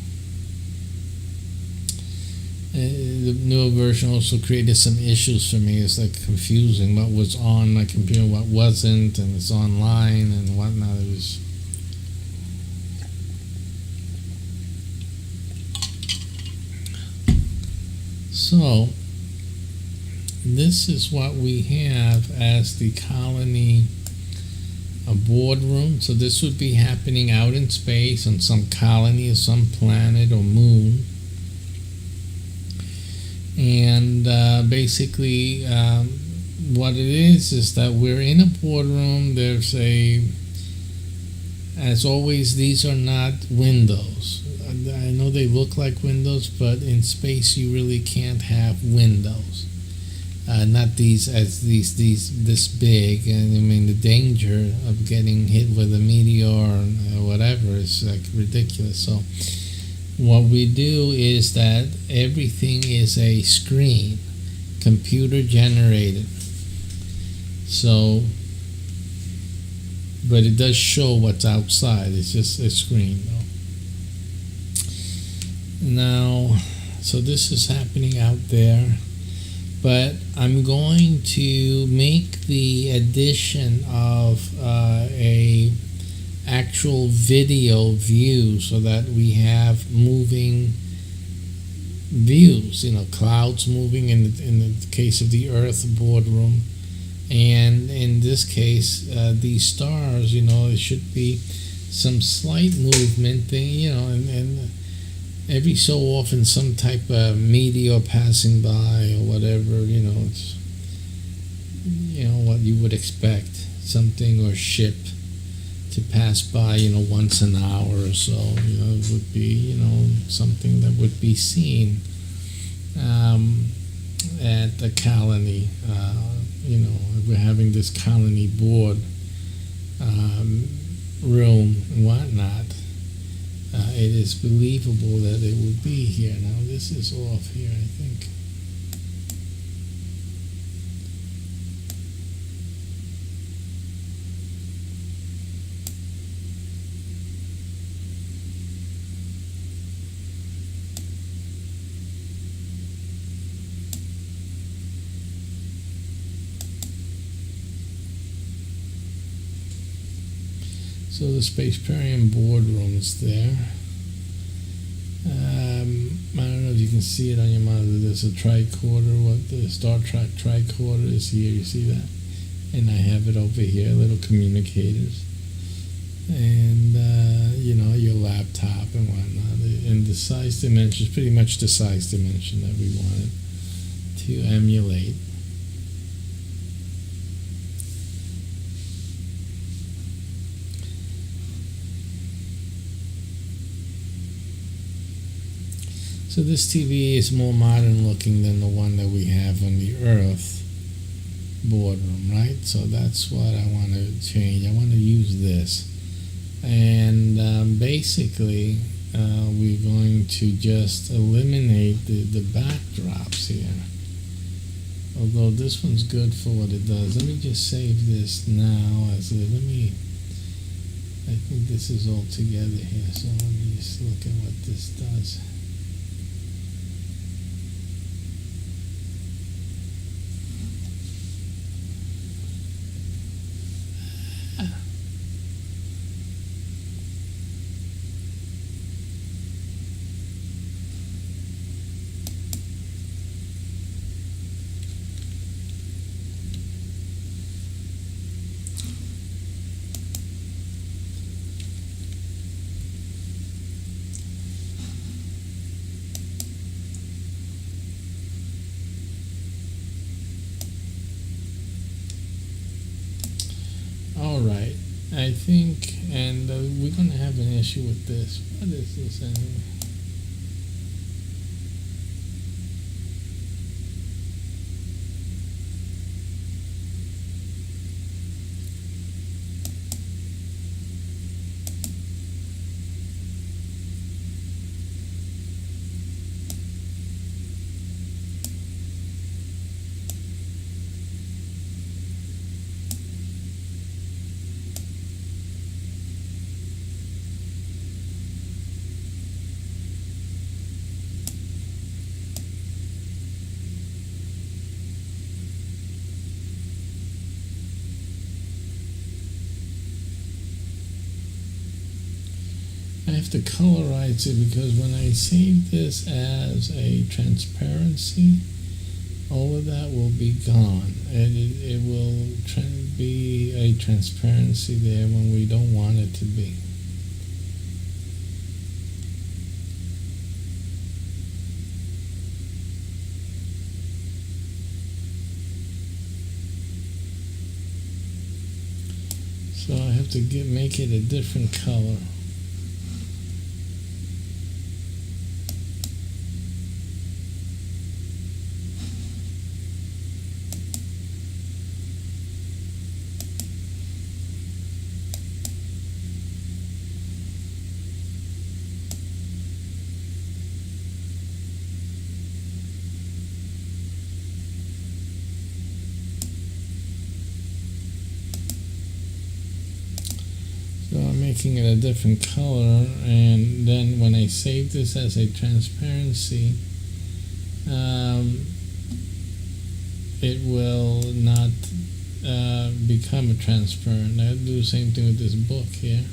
The newer version also created some issues for me. It's like confusing what was on my computer, what wasn't, and it's online and whatnot. It was so. This is what we have as the colony boardroom. So this would be happening out in space on some colony or some planet or moon. And basically what it is that we're in a boardroom. There's as always, these are not windows. I know they look like windows, but in space you really can't have windows. Not these this big. And I mean, the danger of getting hit with a meteor or whatever is like ridiculous. So what we do is that everything is a screen, computer generated. So, but it does show what's outside. It's just a screen, though. Now, so this is happening out there, but I'm going to make the addition of a actual video view so that we have moving views, clouds moving in the case of the Earth boardroom, and in this case these stars, it should be some slight movement thing, and every so often some type of meteor passing by or whatever, it's what you would expect, something, or ship to pass by, once an hour or so. It would be, something that would be seen at the colony. We're having this colony board room and whatnot. It is believable that it would be here. Now this is off here, I think. So the Spaceperium boardroom is there. I don't know if you can see it on your monitor. There's a tricorder. What the Star Trek tricorder is here. You see that? And I have it over here, little communicators. And, your laptop and whatnot. And the size dimension is pretty much the size dimension that we wanted to emulate. So this TV is more modern looking than the one that we have on the Earth boardroom, right? So that's what I want to change. I want to use this. And basically, we're going to just eliminate the backdrops here. Although this one's good for what it does. Let me just save this now. I think this is all together here. So let me just look at what this does. Alright, I think, and we're going to have an issue with this. What is this anyway? I have to colorize it because when I save this as a transparency, all of that will be gone. And it will be a transparency there when we don't want it to be. So I have to make it a different color. So I'm making it a different color, and then when I save this as a transparency, it will not become a transparent. I'll do the same thing with this book here.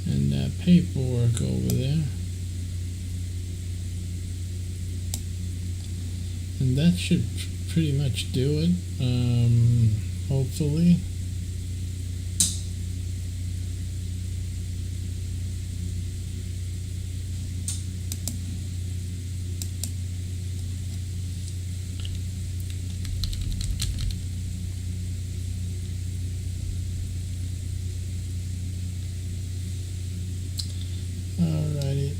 And that paperwork over there. And that should pretty much do it, hopefully. Alrighty.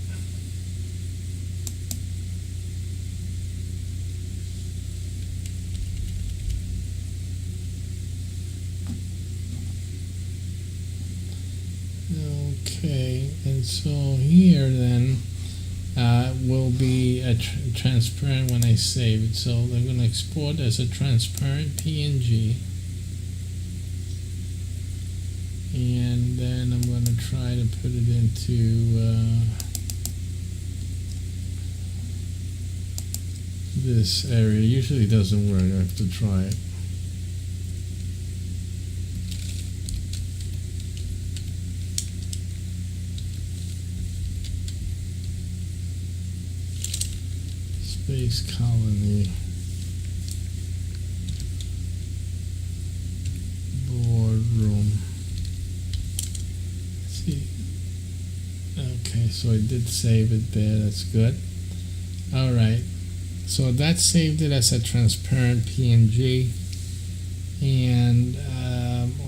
Okay, and so here then will be a transparent when I save it. So I'm going to export as a transparent PNG. And then I'm going to try to put it into this area. Usually it doesn't work. I have to try it. Space Colony boardroom. Let's see. Okay, so I did save it there. That's good. All right. So that saved it as a transparent PNG, and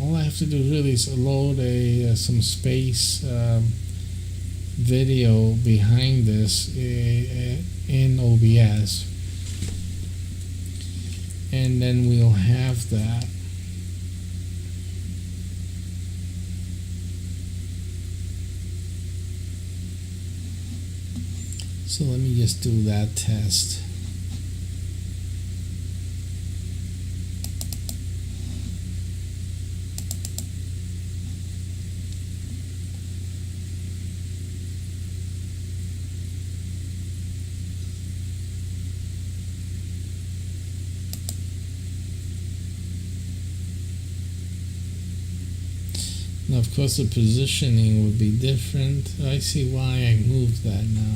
all I have to do really is load some space video behind this in OBS, and then we'll have that. So let me just do that test. Now, of course, the positioning would be different. I see why I moved that now.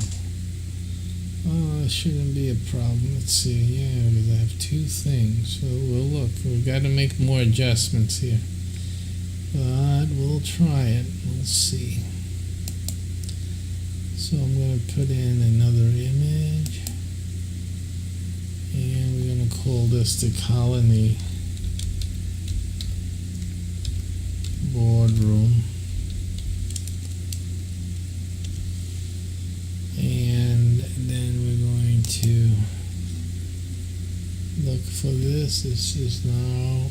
Oh, it shouldn't be a problem. Let's see. Yeah, because I have two things. So we'll look. We've got to make more adjustments here. But we'll try it. We'll see. So I'm going to put in another image. And we're going to call this the colony boardroom. And then we're going to look for this. This is now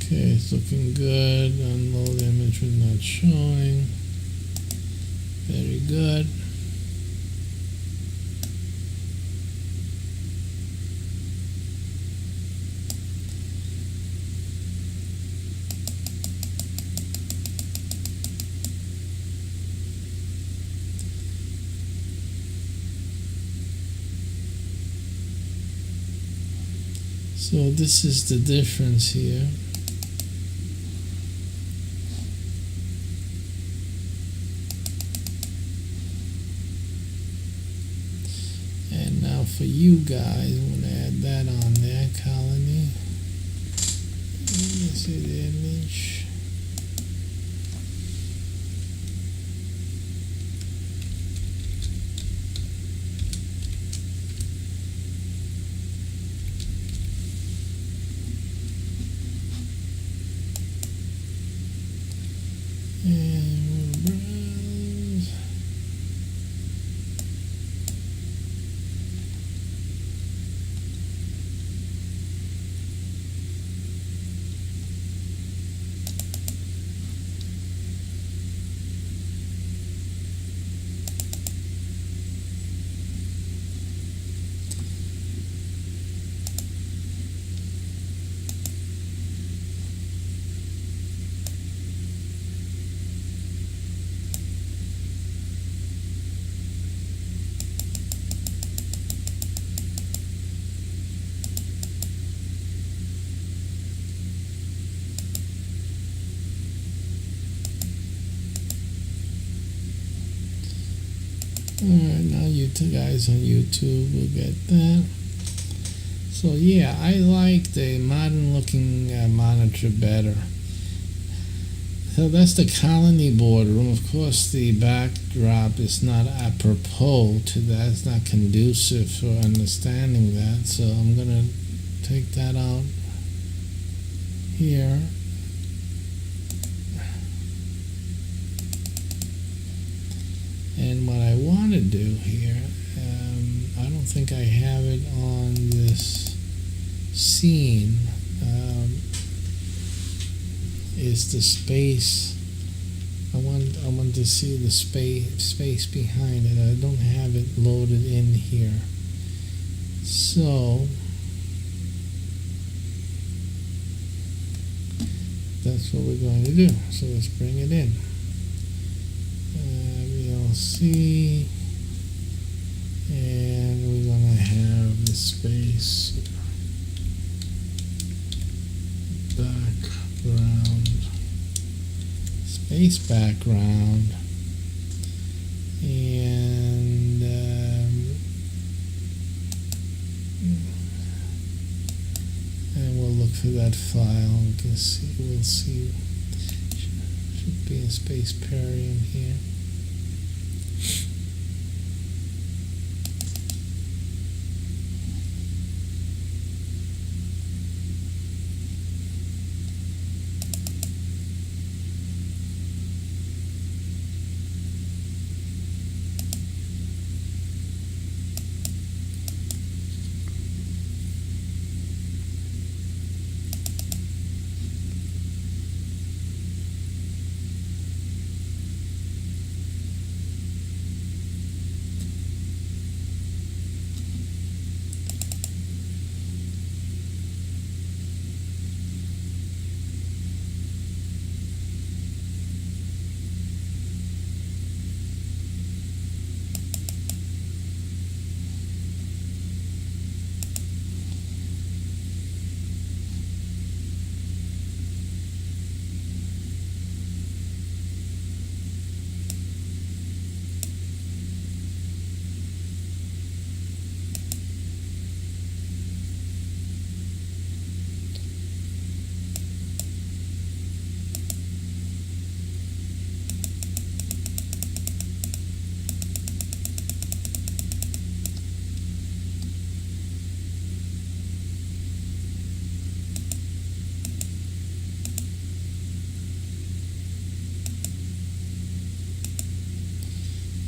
okay, it's looking good. Unload image was not showing. Very good. So this is the difference here. And now for you guys, I'm going to add that on there, colony. Let me see the image. And we'll browse. Alright, now you two guys on YouTube will get that. So yeah, I like the modern looking monitor better. So that's the colony boardroom. Of course, the backdrop is not apropos to that. It's not conducive for understanding that. So I'm going to take that out here. And what I want to do here, I don't think I have it on this scene, is the space. I want to see the space behind it. I don't have it loaded in here. So that's what we're going to do. So let's bring it in. VLC, and we're going to have the space background, space background, and we'll look for that file. We can see. We'll see. Should be in Spaceperium here.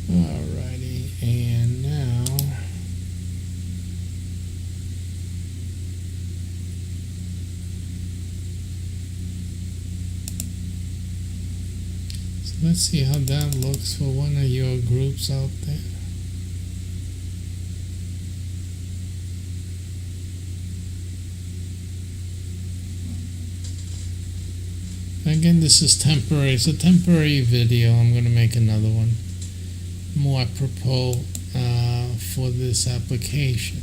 Alrighty, and now so let's see how that looks for one of your groups out there. Again, this is temporary. It's a temporary video. I'm going to make another one more apropos for this application.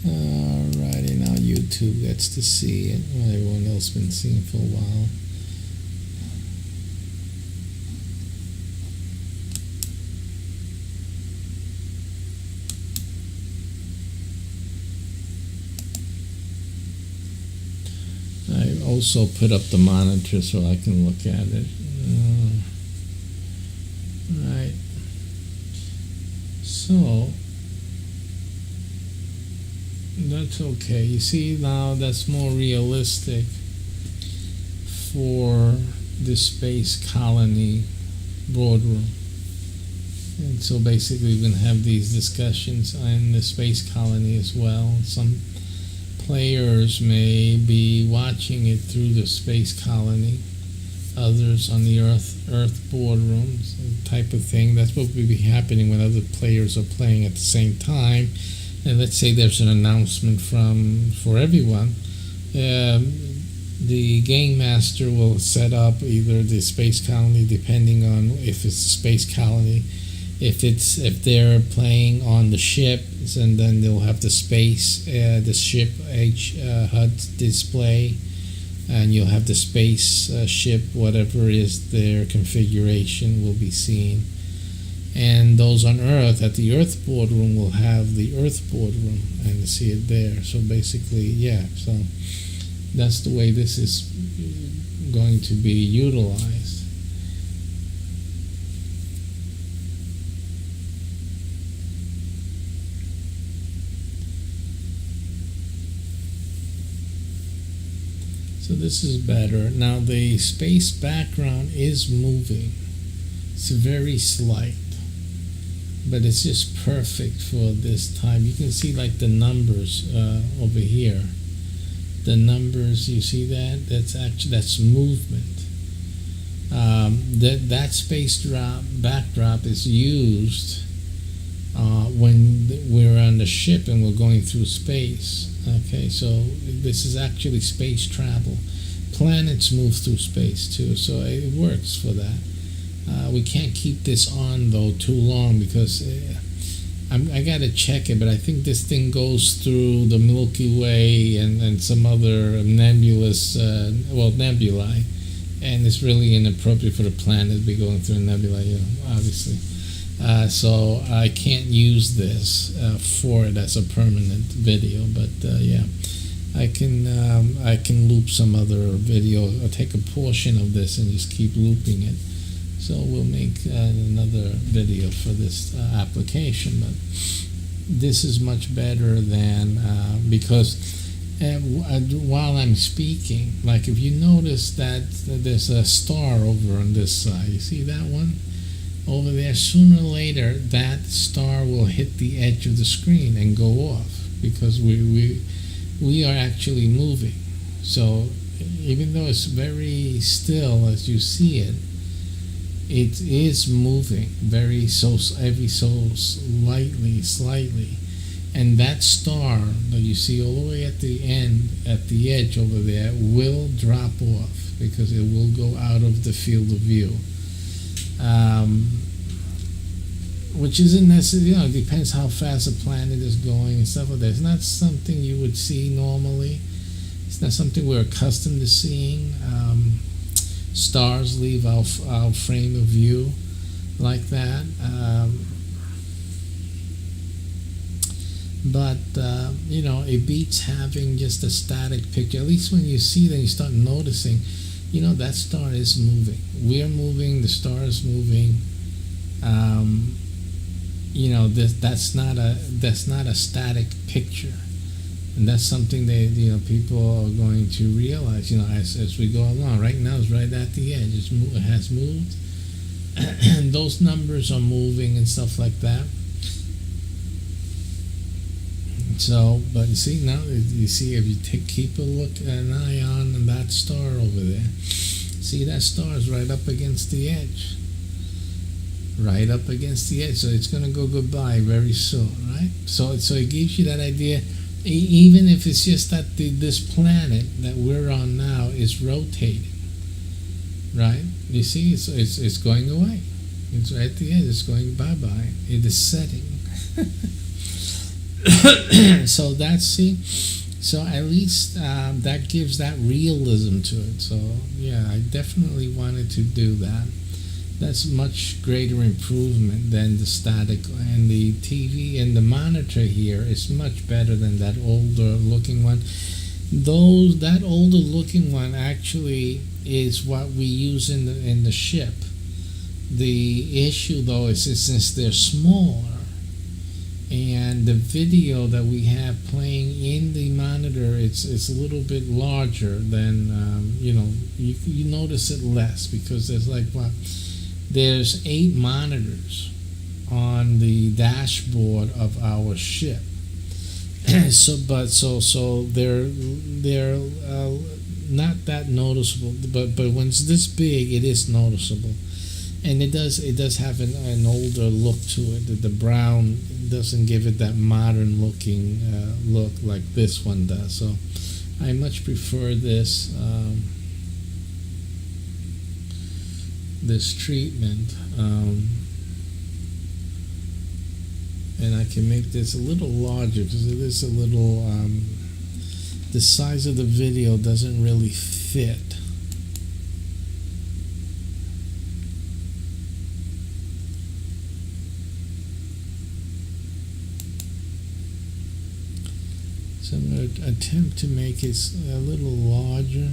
Alrighty, now YouTube gets to see it. Well, everyone else been seeing for a while. also put up the monitor so I can look at it. Right. So that's okay. You see now that's more realistic for the space colony boardroom. And so basically we're going to have these discussions in the space colony as well. Some players may be watching it through the space colony, others on the Earth boardroom type of thing. That's what will be happening when other players are playing at the same time. And let's say there's an announcement for everyone. The game master will set up either the space colony, depending on if it's a space colony. If they're playing on the ship, and then they'll have the ship HUD display, and you'll have the space ship, whatever is their configuration, will be seen. And those on Earth at the Earth boardroom will have the Earth boardroom and see it there. So basically, yeah. So that's the way this is going to be utilized. So this is better. Now the space background is moving. It's very slight, but it's just perfect for this time. You can see like the numbers over here. The numbers, you see that? That's movement. That space backdrop is used when we're on the ship and we're going through space. Okay, so this is actually space travel. Planets move through space too, so it works for that. We can't keep this on though too long because I gotta check it, but I think this thing goes through the Milky Way and some other nebulous, nebulae, and it's really inappropriate for the planet to be going through a nebula, obviously. So I can't use this for it as a permanent video, but yeah, I can loop some other video or take a portion of this and just keep looping it. So we'll make another video for this application, but this is much better than because while I'm speaking, like if you notice that there's a star over on this side, you see that one over there? Sooner or later that star will hit the edge of the screen and go off because we are actually moving. So even though it's very still as you see it, it is moving every so slightly, and that star that you see all the way at the end, at the edge over there, will drop off because it will go out of the field of view. Which isn't necessarily, it depends how fast the planet is going and stuff like that. It's not something you would see normally. It's not something we're accustomed to seeing. Stars leave our frame of view like that. But it beats having just a static picture. At least when you see that, you start noticing, that star is moving. We're moving, the star is moving. That's not a static picture. And that's something that people are going to realize, as we go along. Right now, it's right at the edge. It has moved, and those numbers are moving and stuff like that. So, but you see now, if you keep a look, an eye on that star over there. See, that star is right up against the edge. Right up against the edge. So it's going to go goodbye very soon, right? So it gives you that idea. Even if it's just that this planet that we're on now is rotating, right? You see, it's going away. It's right at the end. It's going bye-bye. It is setting. So so at least that gives that realism to it. So yeah, I definitely wanted to do that. That's much greater improvement than the static, and the TV and the monitor here is much better than that older looking one. that older looking one actually is what we use in the ship. The issue though is since they're smaller, and the video that we have playing in the monitor, it's a little bit larger than you notice it less, because there's 8 monitors on the dashboard of our ship. So they're not that noticeable, but when it's this big, it is noticeable, and it does have an older look to it. The brown doesn't give it that modern looking look like this one does. So I much prefer this this treatment. And I can make this a little larger because it is a little, the size of the video doesn't really fit. So I'm going to attempt to make it a little larger.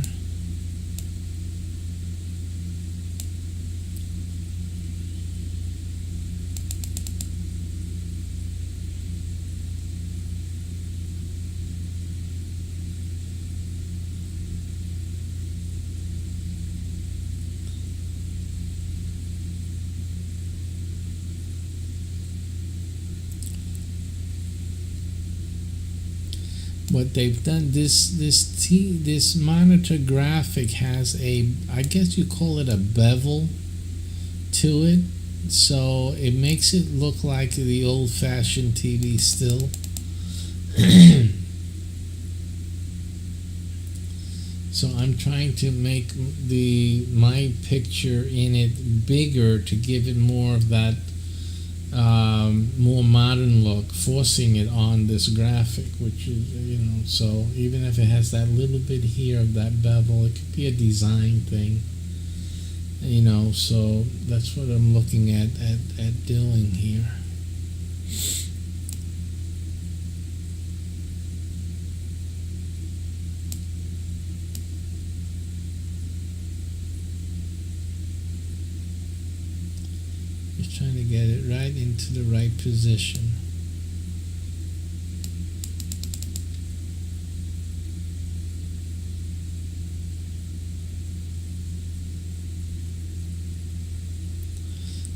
What they've done, this monitor graphic has I guess you call it a bevel to it, so it makes it look like the old-fashioned TV still. So I'm trying to make my picture in it bigger to give it more of that more modern look, forcing it on this graphic, which is, so even if it has that little bit here of that bevel, it could be a design thing, so that's what I'm looking at doing here. Just trying to get it right into the right position.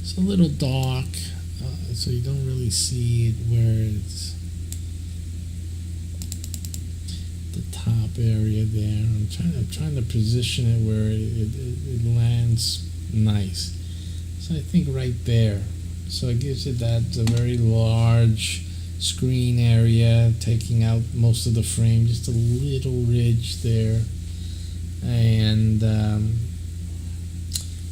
It's a little dark, so you don't really see it where it's the top area there. I'm trying to position it where it lands nice. So I think right there. So it gives it that very large screen area, taking out most of the frame, just a little ridge there. And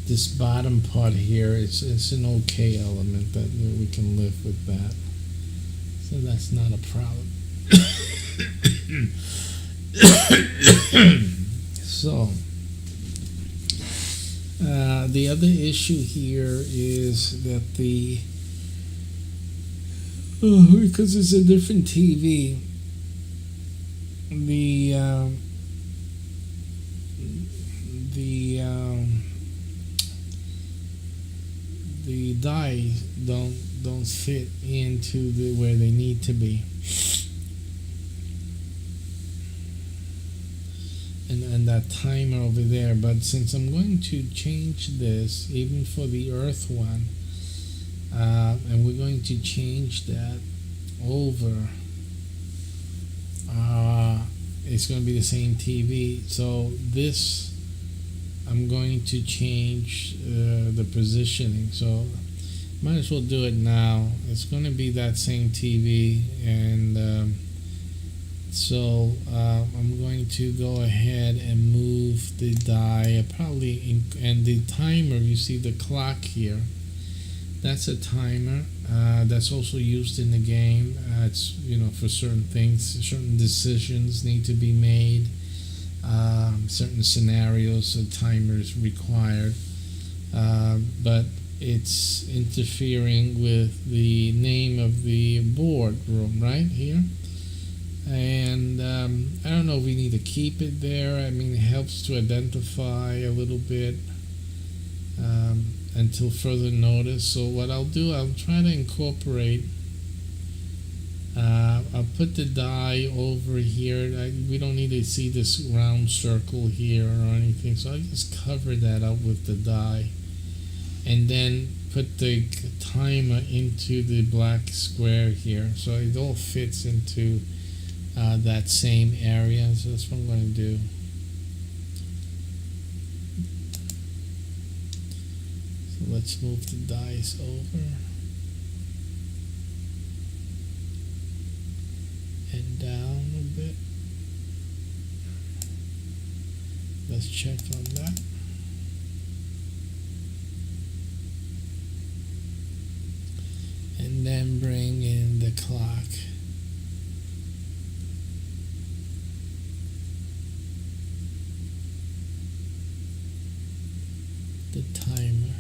this bottom part here, it's an okay element that we can live with that. So that's not a problem. So the other issue here is that because it's a different TV, the dies don't fit into where they need to be. And that timer over there, but since I'm going to change this even for the Earth one, and we're going to change that over, it's going to be the same TV. So this, I'm going to change the positioning, so might as well do it now. It's going to be that same TV, and so I'm going to go ahead and move the die, and the timer, you see the clock here, that's a timer that's also used in the game. It's for certain things, certain decisions need to be made, certain scenarios, a timer is required, but it's interfering with the name of the board room right here. And I don't know if we need to keep it there. I mean, it helps to identify a little bit until further notice. So what I'll do, I'll try to incorporate. I'll put the die over here. We don't need to see this round circle here or anything, so I'll just cover that up with the die, and then put the timer into the black square here, so it all fits into that same area. So that's what I'm going to do. So let's move the dice over and down a bit. Let's check on that. And then bring in the clock. The timer.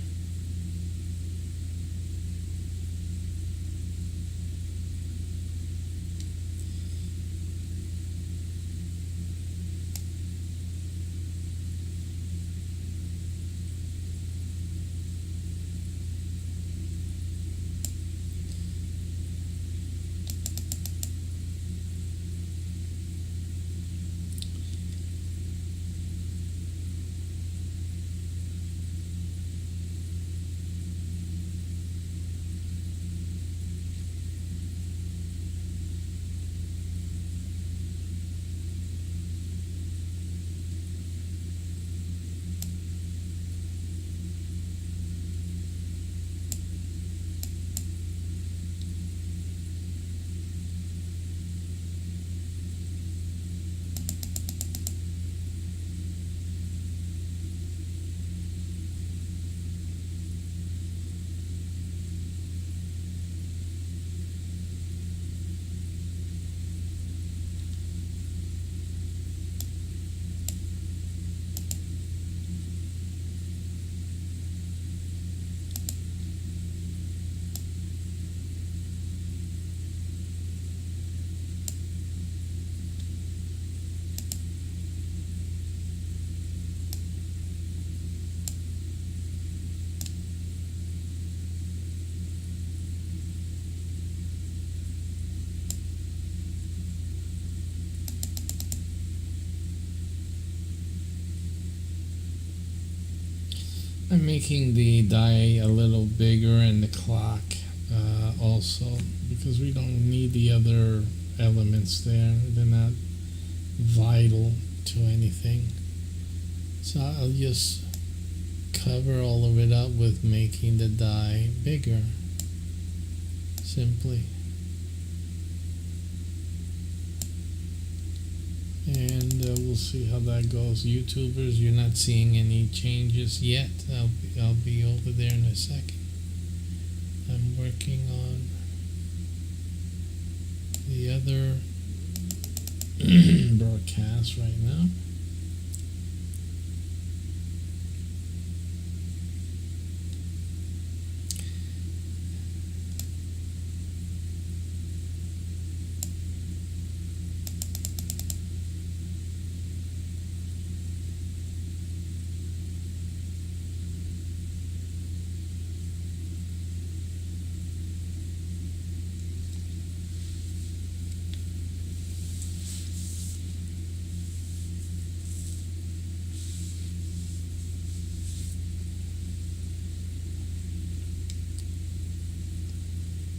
I'm making the die a little bigger and the clock also, because we don't need the other elements there. They're not vital to anything. So I'll just cover all of it up with making the die bigger, simply. And we'll see how that goes. YouTubers, you're not seeing any changes yet. I'll be over there in a second. I'm working on the other broadcast right now.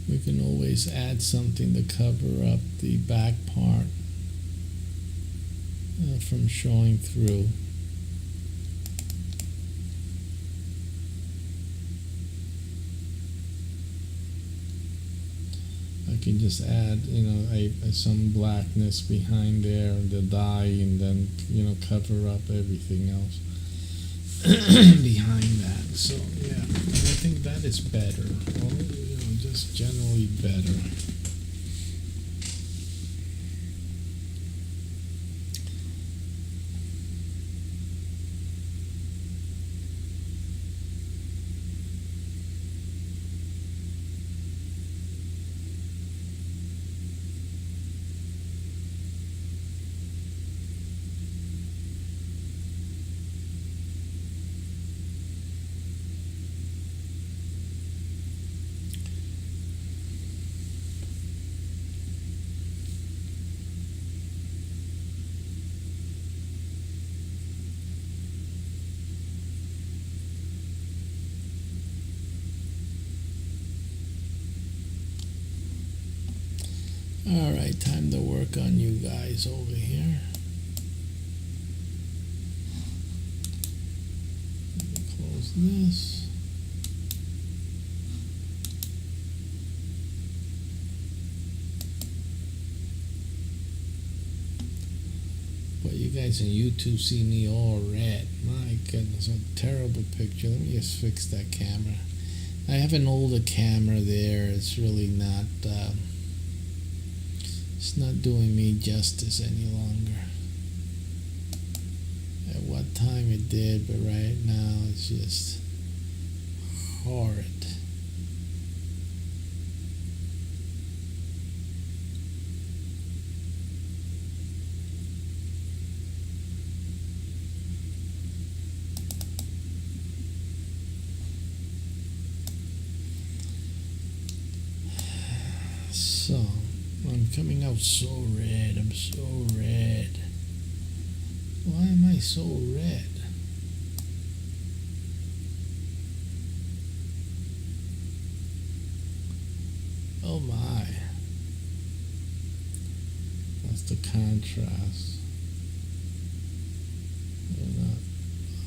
We can always add something to cover up the back part from showing through. I can just add, some blackness behind there, the dye, and then, cover up everything else behind that. So yeah, I think that is better. Just generally better. Alright, time to work on you guys over here. Close this. But you guys on YouTube see me all red. My goodness, what a terrible picture. Let me just fix that camera. I have an older camera there. It's really not, it's not doing me justice any longer. At one time it did, but right now it's just horrid. So, I'm coming out so red. I'm so red. Why am I so red? Oh my. That's the contrast. I'm not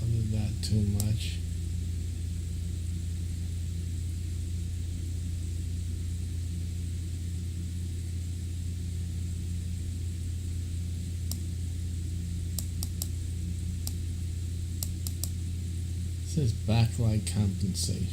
under that too much. It says backlight compensation.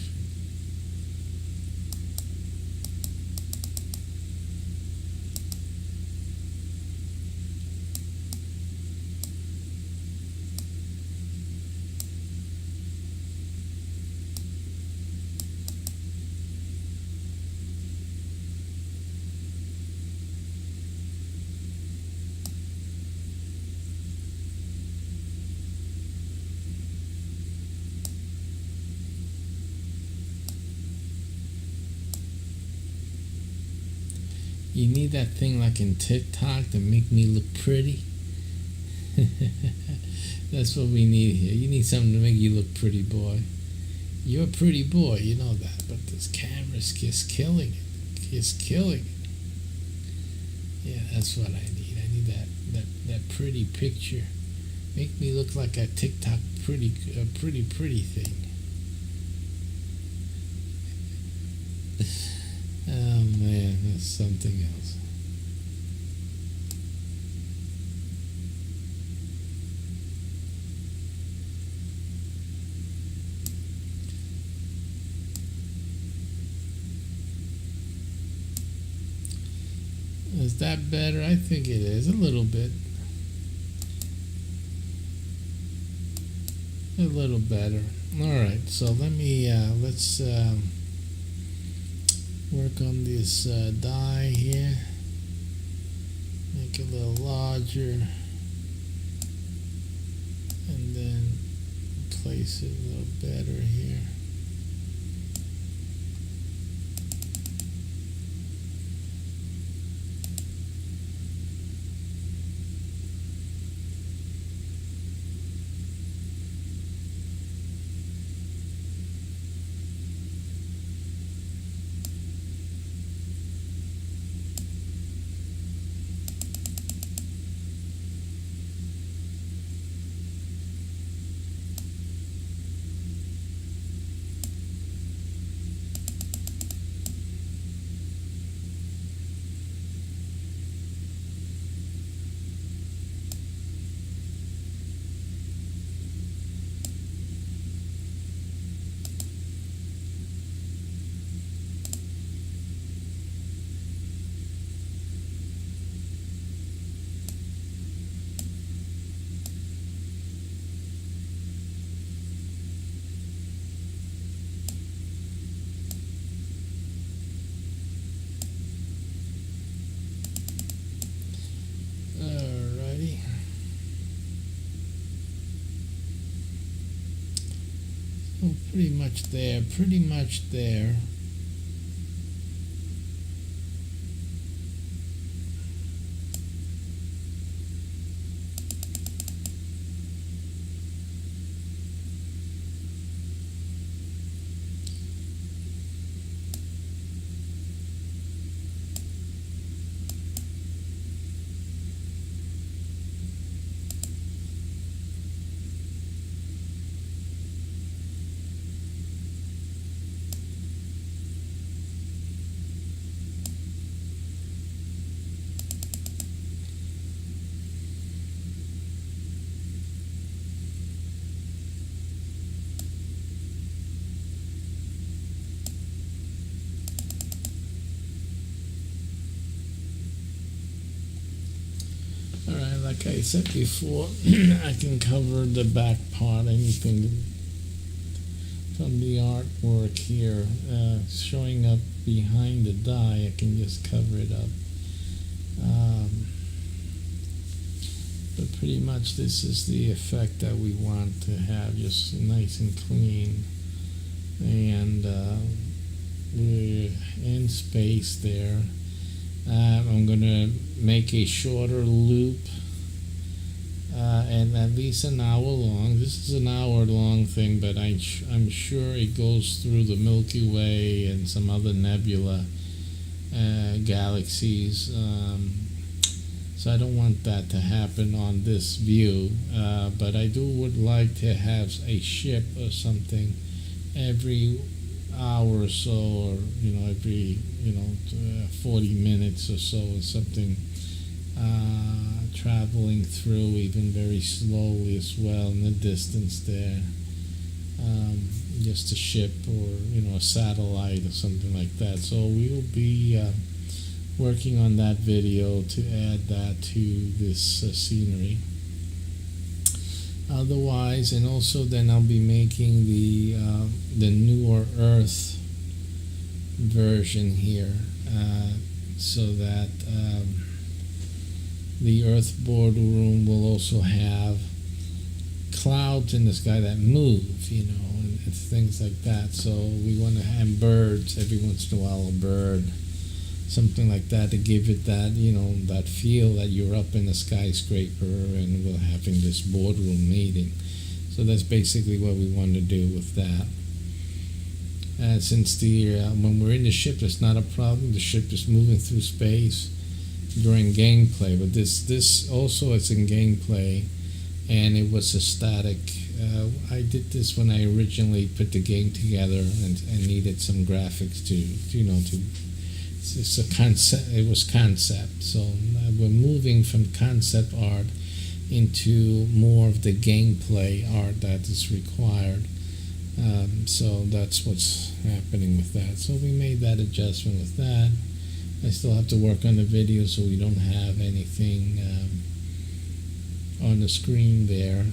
You need that thing like in TikTok to make me look pretty. That's what we need here. You need something to make you look pretty, boy. You're a pretty boy, you know that. But this camera's just killing it. Just killing it. Yeah, that's what I need. I need that pretty picture. Make me look like a TikTok pretty thing. Oh man, that's something else. Is that better? I think it is a little bit. A little better. All right, so let me let's work on this die here. Make it a little larger, and then place it a little better here. Alrighty. So pretty much there, pretty much there. like I said before, I can cover the back part, anything from the artwork here showing up behind the die. I can just cover it up. But pretty much this is the effect that we want to have, just nice and clean. And we're in space there. I'm going to make a shorter loop, and at least an hour long. This is an hour long thing, but I'm sure it goes through the Milky Way and some other nebula galaxies. So I don't want that to happen on this view, but I would like to have a ship or something every hour or so, or every 40 minutes or so, or something, traveling through, even very slowly as well, in the distance there, just a ship or a satellite or something like that. So we will be working on that video to add that to this scenery. Otherwise, and also then I'll be making the newer Earth version here, so that the Earth boardroom will also have clouds in the sky that move, and things like that. So we want to have birds every once in a while, a bird, something like that, to give it that, that feel that you're up in a skyscraper and we're having this boardroom meeting. So that's basically what we want to do with that. Since when we're in the ship, it's not a problem. The ship is moving through space during gameplay, but this also is in gameplay, and it was a static. I did this when I originally put the game together and needed some graphics to it's a concept. It was concept. So we're moving from concept art into more of the gameplay art that is required. So that's what's happening with that. So we made that adjustment with that. I still have to work on the video so we don't have anything on the screen there.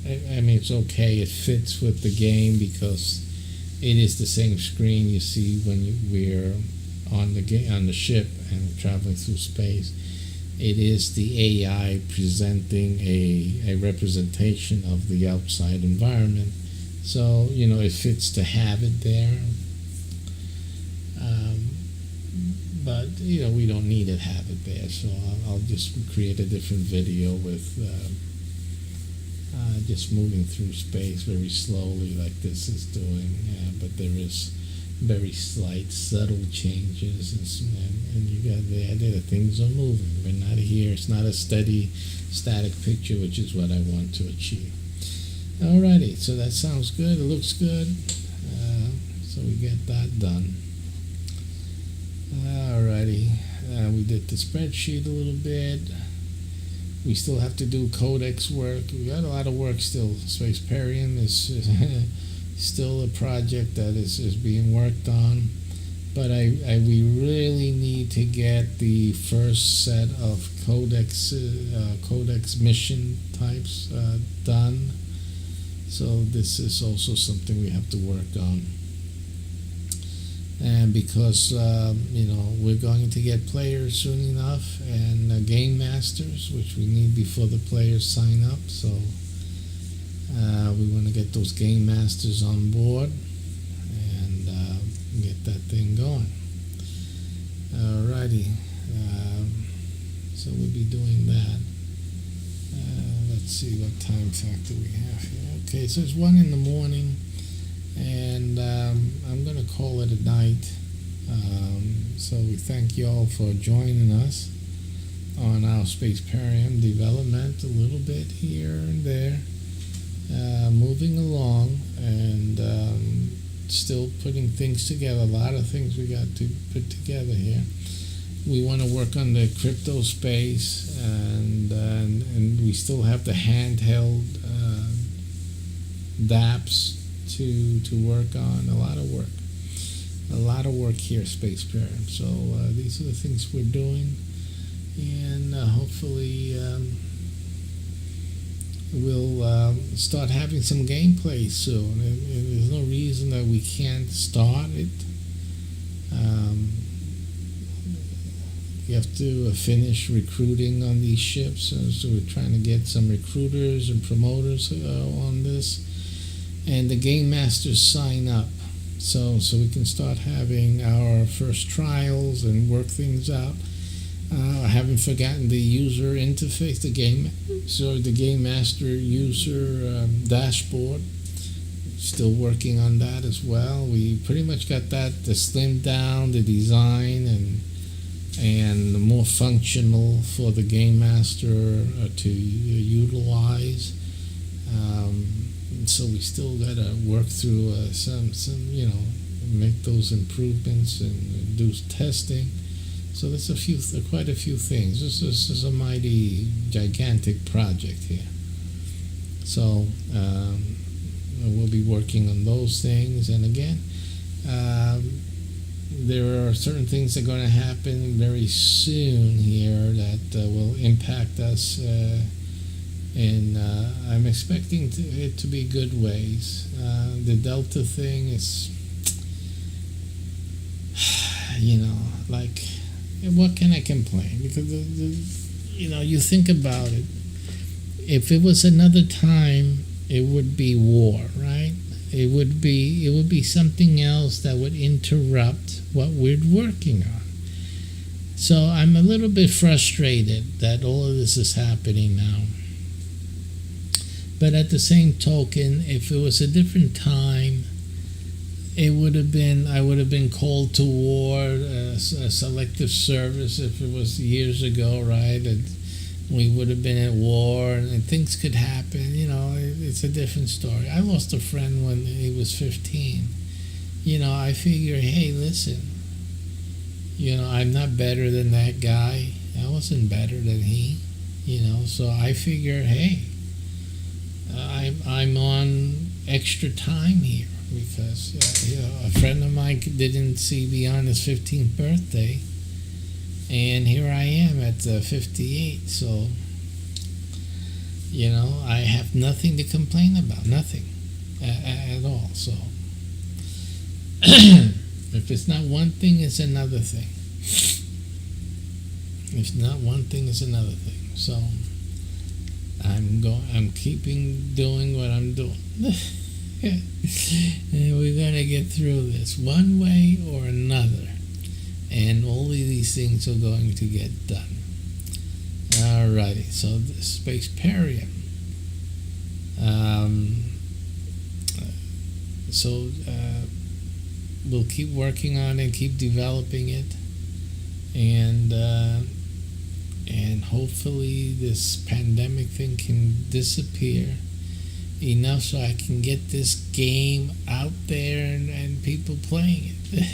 I mean, it's okay. It fits with the game because it is the same screen you see when we're on the ship and traveling through space. It is the AI presenting a representation of the outside environment. So, it fits to have it there. But, we don't need to have it there. So I'll just create a different video with just moving through space very slowly like this is doing. But there is very slight, subtle changes, and you got the idea that things are moving. We're not here. It's not a steady, static picture, which is what I want to achieve. Alrighty, so that sounds good. It looks good. So we get that done. Alrighty, we did the spreadsheet a little bit. We still have to do codex work. We got a lot of work still. Spaceperium is still a project that is being worked on, but we really need to get the first set of codex mission types done. So this is also something we have to work on. And because we're going to get players soon enough, and game masters, which we need before the players sign up. So we want to get those game masters on board and get that thing going. Alrighty, so we'll be doing that. Let's see what time factor we have here. Okay, so it's 1 in the morning, and I'm going to call it a night. So we thank you all for joining us on our Spaceperium development a little bit here and there. Moving along and still putting things together. A lot of things we got to put together here. We want to work on the crypto space, and we still have the handheld dApps to work on. A lot of work here at Spaceperium. So these are the things we're doing, and hopefully we'll start having some gameplay soon. And there's no reason that we can't start it. We have to finish recruiting on these ships, so we're trying to get some recruiters and promoters on this, and the game masters sign up, so we can start having our first trials and work things out. I haven't forgotten the user interface, the game master user dashboard. Still working on that as well. We pretty much got that slimmed down, the design, and more functional for the game master to utilize. So we still got to work through some make those improvements and do testing. So there's quite a few things. This is a mighty gigantic project here. So we'll be working on those things, and again, there are certain things that are going to happen very soon here that will impact us, and I'm expecting it to be good ways. The Delta thing is, what can I complain? Because you think about it. If it was another time, it would be war, right? It would be something else that would interrupt what we're working on. So I'm a little bit frustrated that all of this is happening now. But at the same token, if it was a different time, I would have been called to war, a selective service if it was years ago, right? And we would have been at war, and things could happen. It's a different story. I lost a friend when he was 15. I figure, hey, listen, I'm not better than that guy. I wasn't better than he, so I figure, hey, I'm on extra time here because, a friend of mine didn't see beyond his 15th birthday. And here I am at 58, so, I have nothing to complain about, nothing at all. So, if it's not one thing, it's another thing. If not one thing, it's another thing. So, I'm keeping doing what I'm doing. And we're going to get through this one way or another. And all of these things are going to get done. Alrighty, so the Spaceperium. We'll keep working on it, keep developing it, and hopefully this pandemic thing can disappear enough so I can get this game out there and people playing it.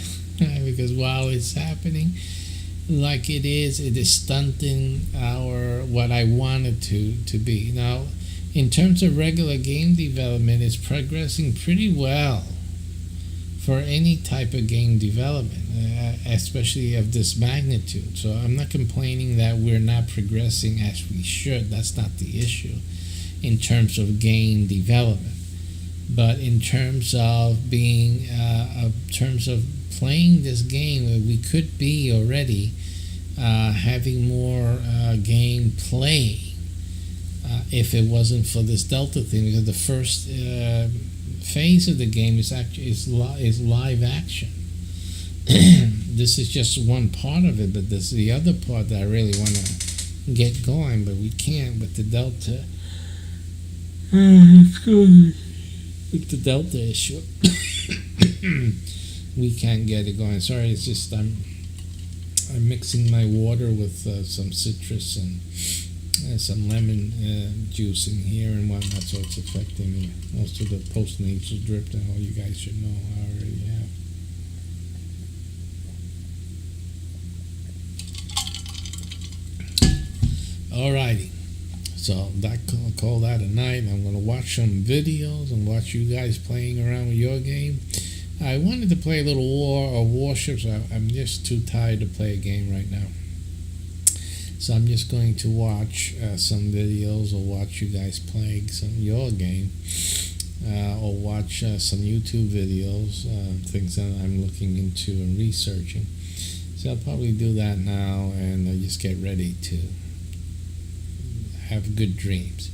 Because while it's happening like it is stunting what I wanted to be. Now, in terms of regular game development, it's progressing pretty well for any type of game development, especially of this magnitude. So I'm not complaining that we're not progressing as we should. That's not the issue in terms of game development. But in terms of playing this game, we could be already having more game play if it wasn't for this Delta thing, because the first phase of the game is live action. This is just one part of it, but there's the other part that I really want to get going, but we can't with the Delta. With the Delta issue. We can't get it going. Sorry, it's just I'm mixing my water with some citrus and some lemon juice in here and whatnot, so it's affecting me. Most of the post-nasal drip that all you guys should know I already have. Alrighty, so I'll call that a night. I'm going to watch some videos and watch you guys playing around with your game. I wanted to play a little warships. I'm just too tired to play a game right now. So I'm just going to watch some videos, or watch you guys playing your game, or watch some YouTube videos, things that I'm looking into and researching. So I'll probably do that now, and just get ready to have good dreams.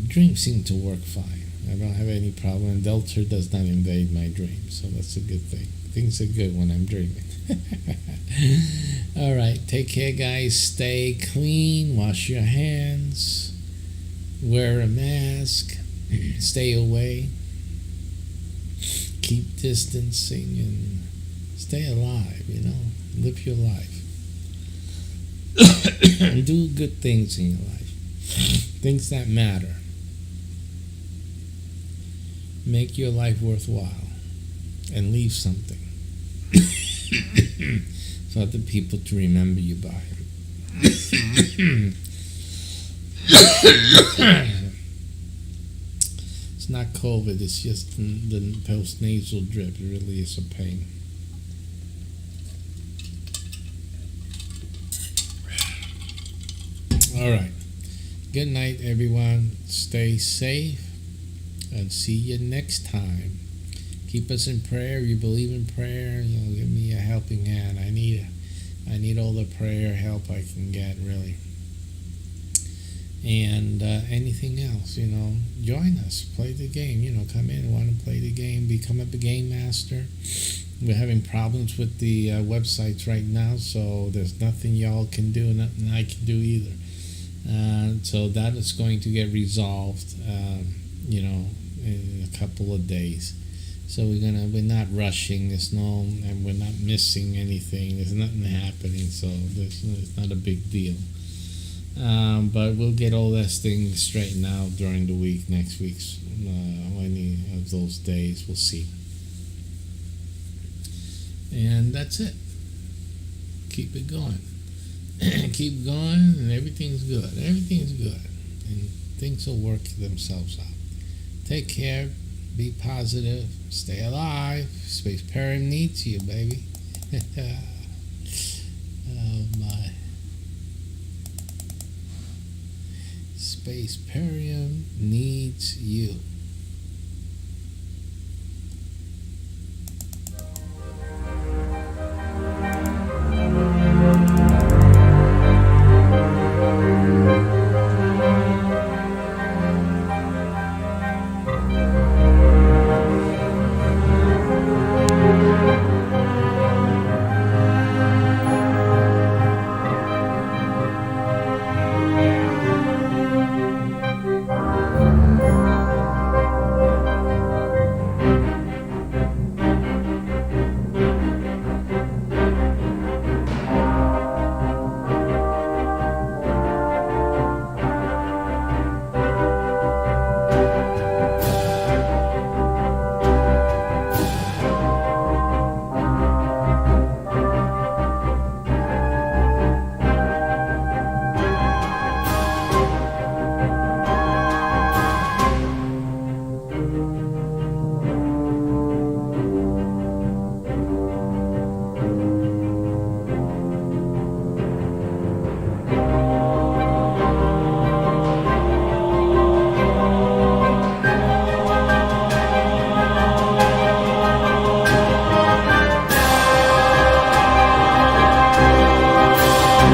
Dreams seem to work fine. I don't have any problem. Delta does not invade my dreams, so that's a good thing. Things are good when I'm dreaming. All right, take care, guys. Stay clean. Wash your hands. Wear a mask. Stay away. Keep distancing and stay alive. Live your life. Do good things in your life. Things that matter. Make your life worthwhile and leave something for other people to remember you by. It's not COVID, it's just the post-nasal drip. It really is a pain. All right. Good night, everyone. Stay safe, and see you next time. Keep us in prayer. If you believe in prayer, give me a helping hand. I need all the prayer help I can get, really. And anything else, join us. Play the game. Come in and want to play the game. Become a game master. We're having problems with the websites right now, so there's nothing y'all can do, nothing I can do either. So that is going to get resolved, in a couple of days. So we're not rushing. And we're not missing anything. There's nothing happening. So it's not a big deal. But we'll get all this thing straightened out during the week, next week's any of those days. We'll see. And that's it. Keep it going. Keep going, and everything's good. Everything's good. And things will work themselves out. Take care. Be positive. Stay alive. Spaceperium needs you, baby. Oh, my. Spaceperium needs you.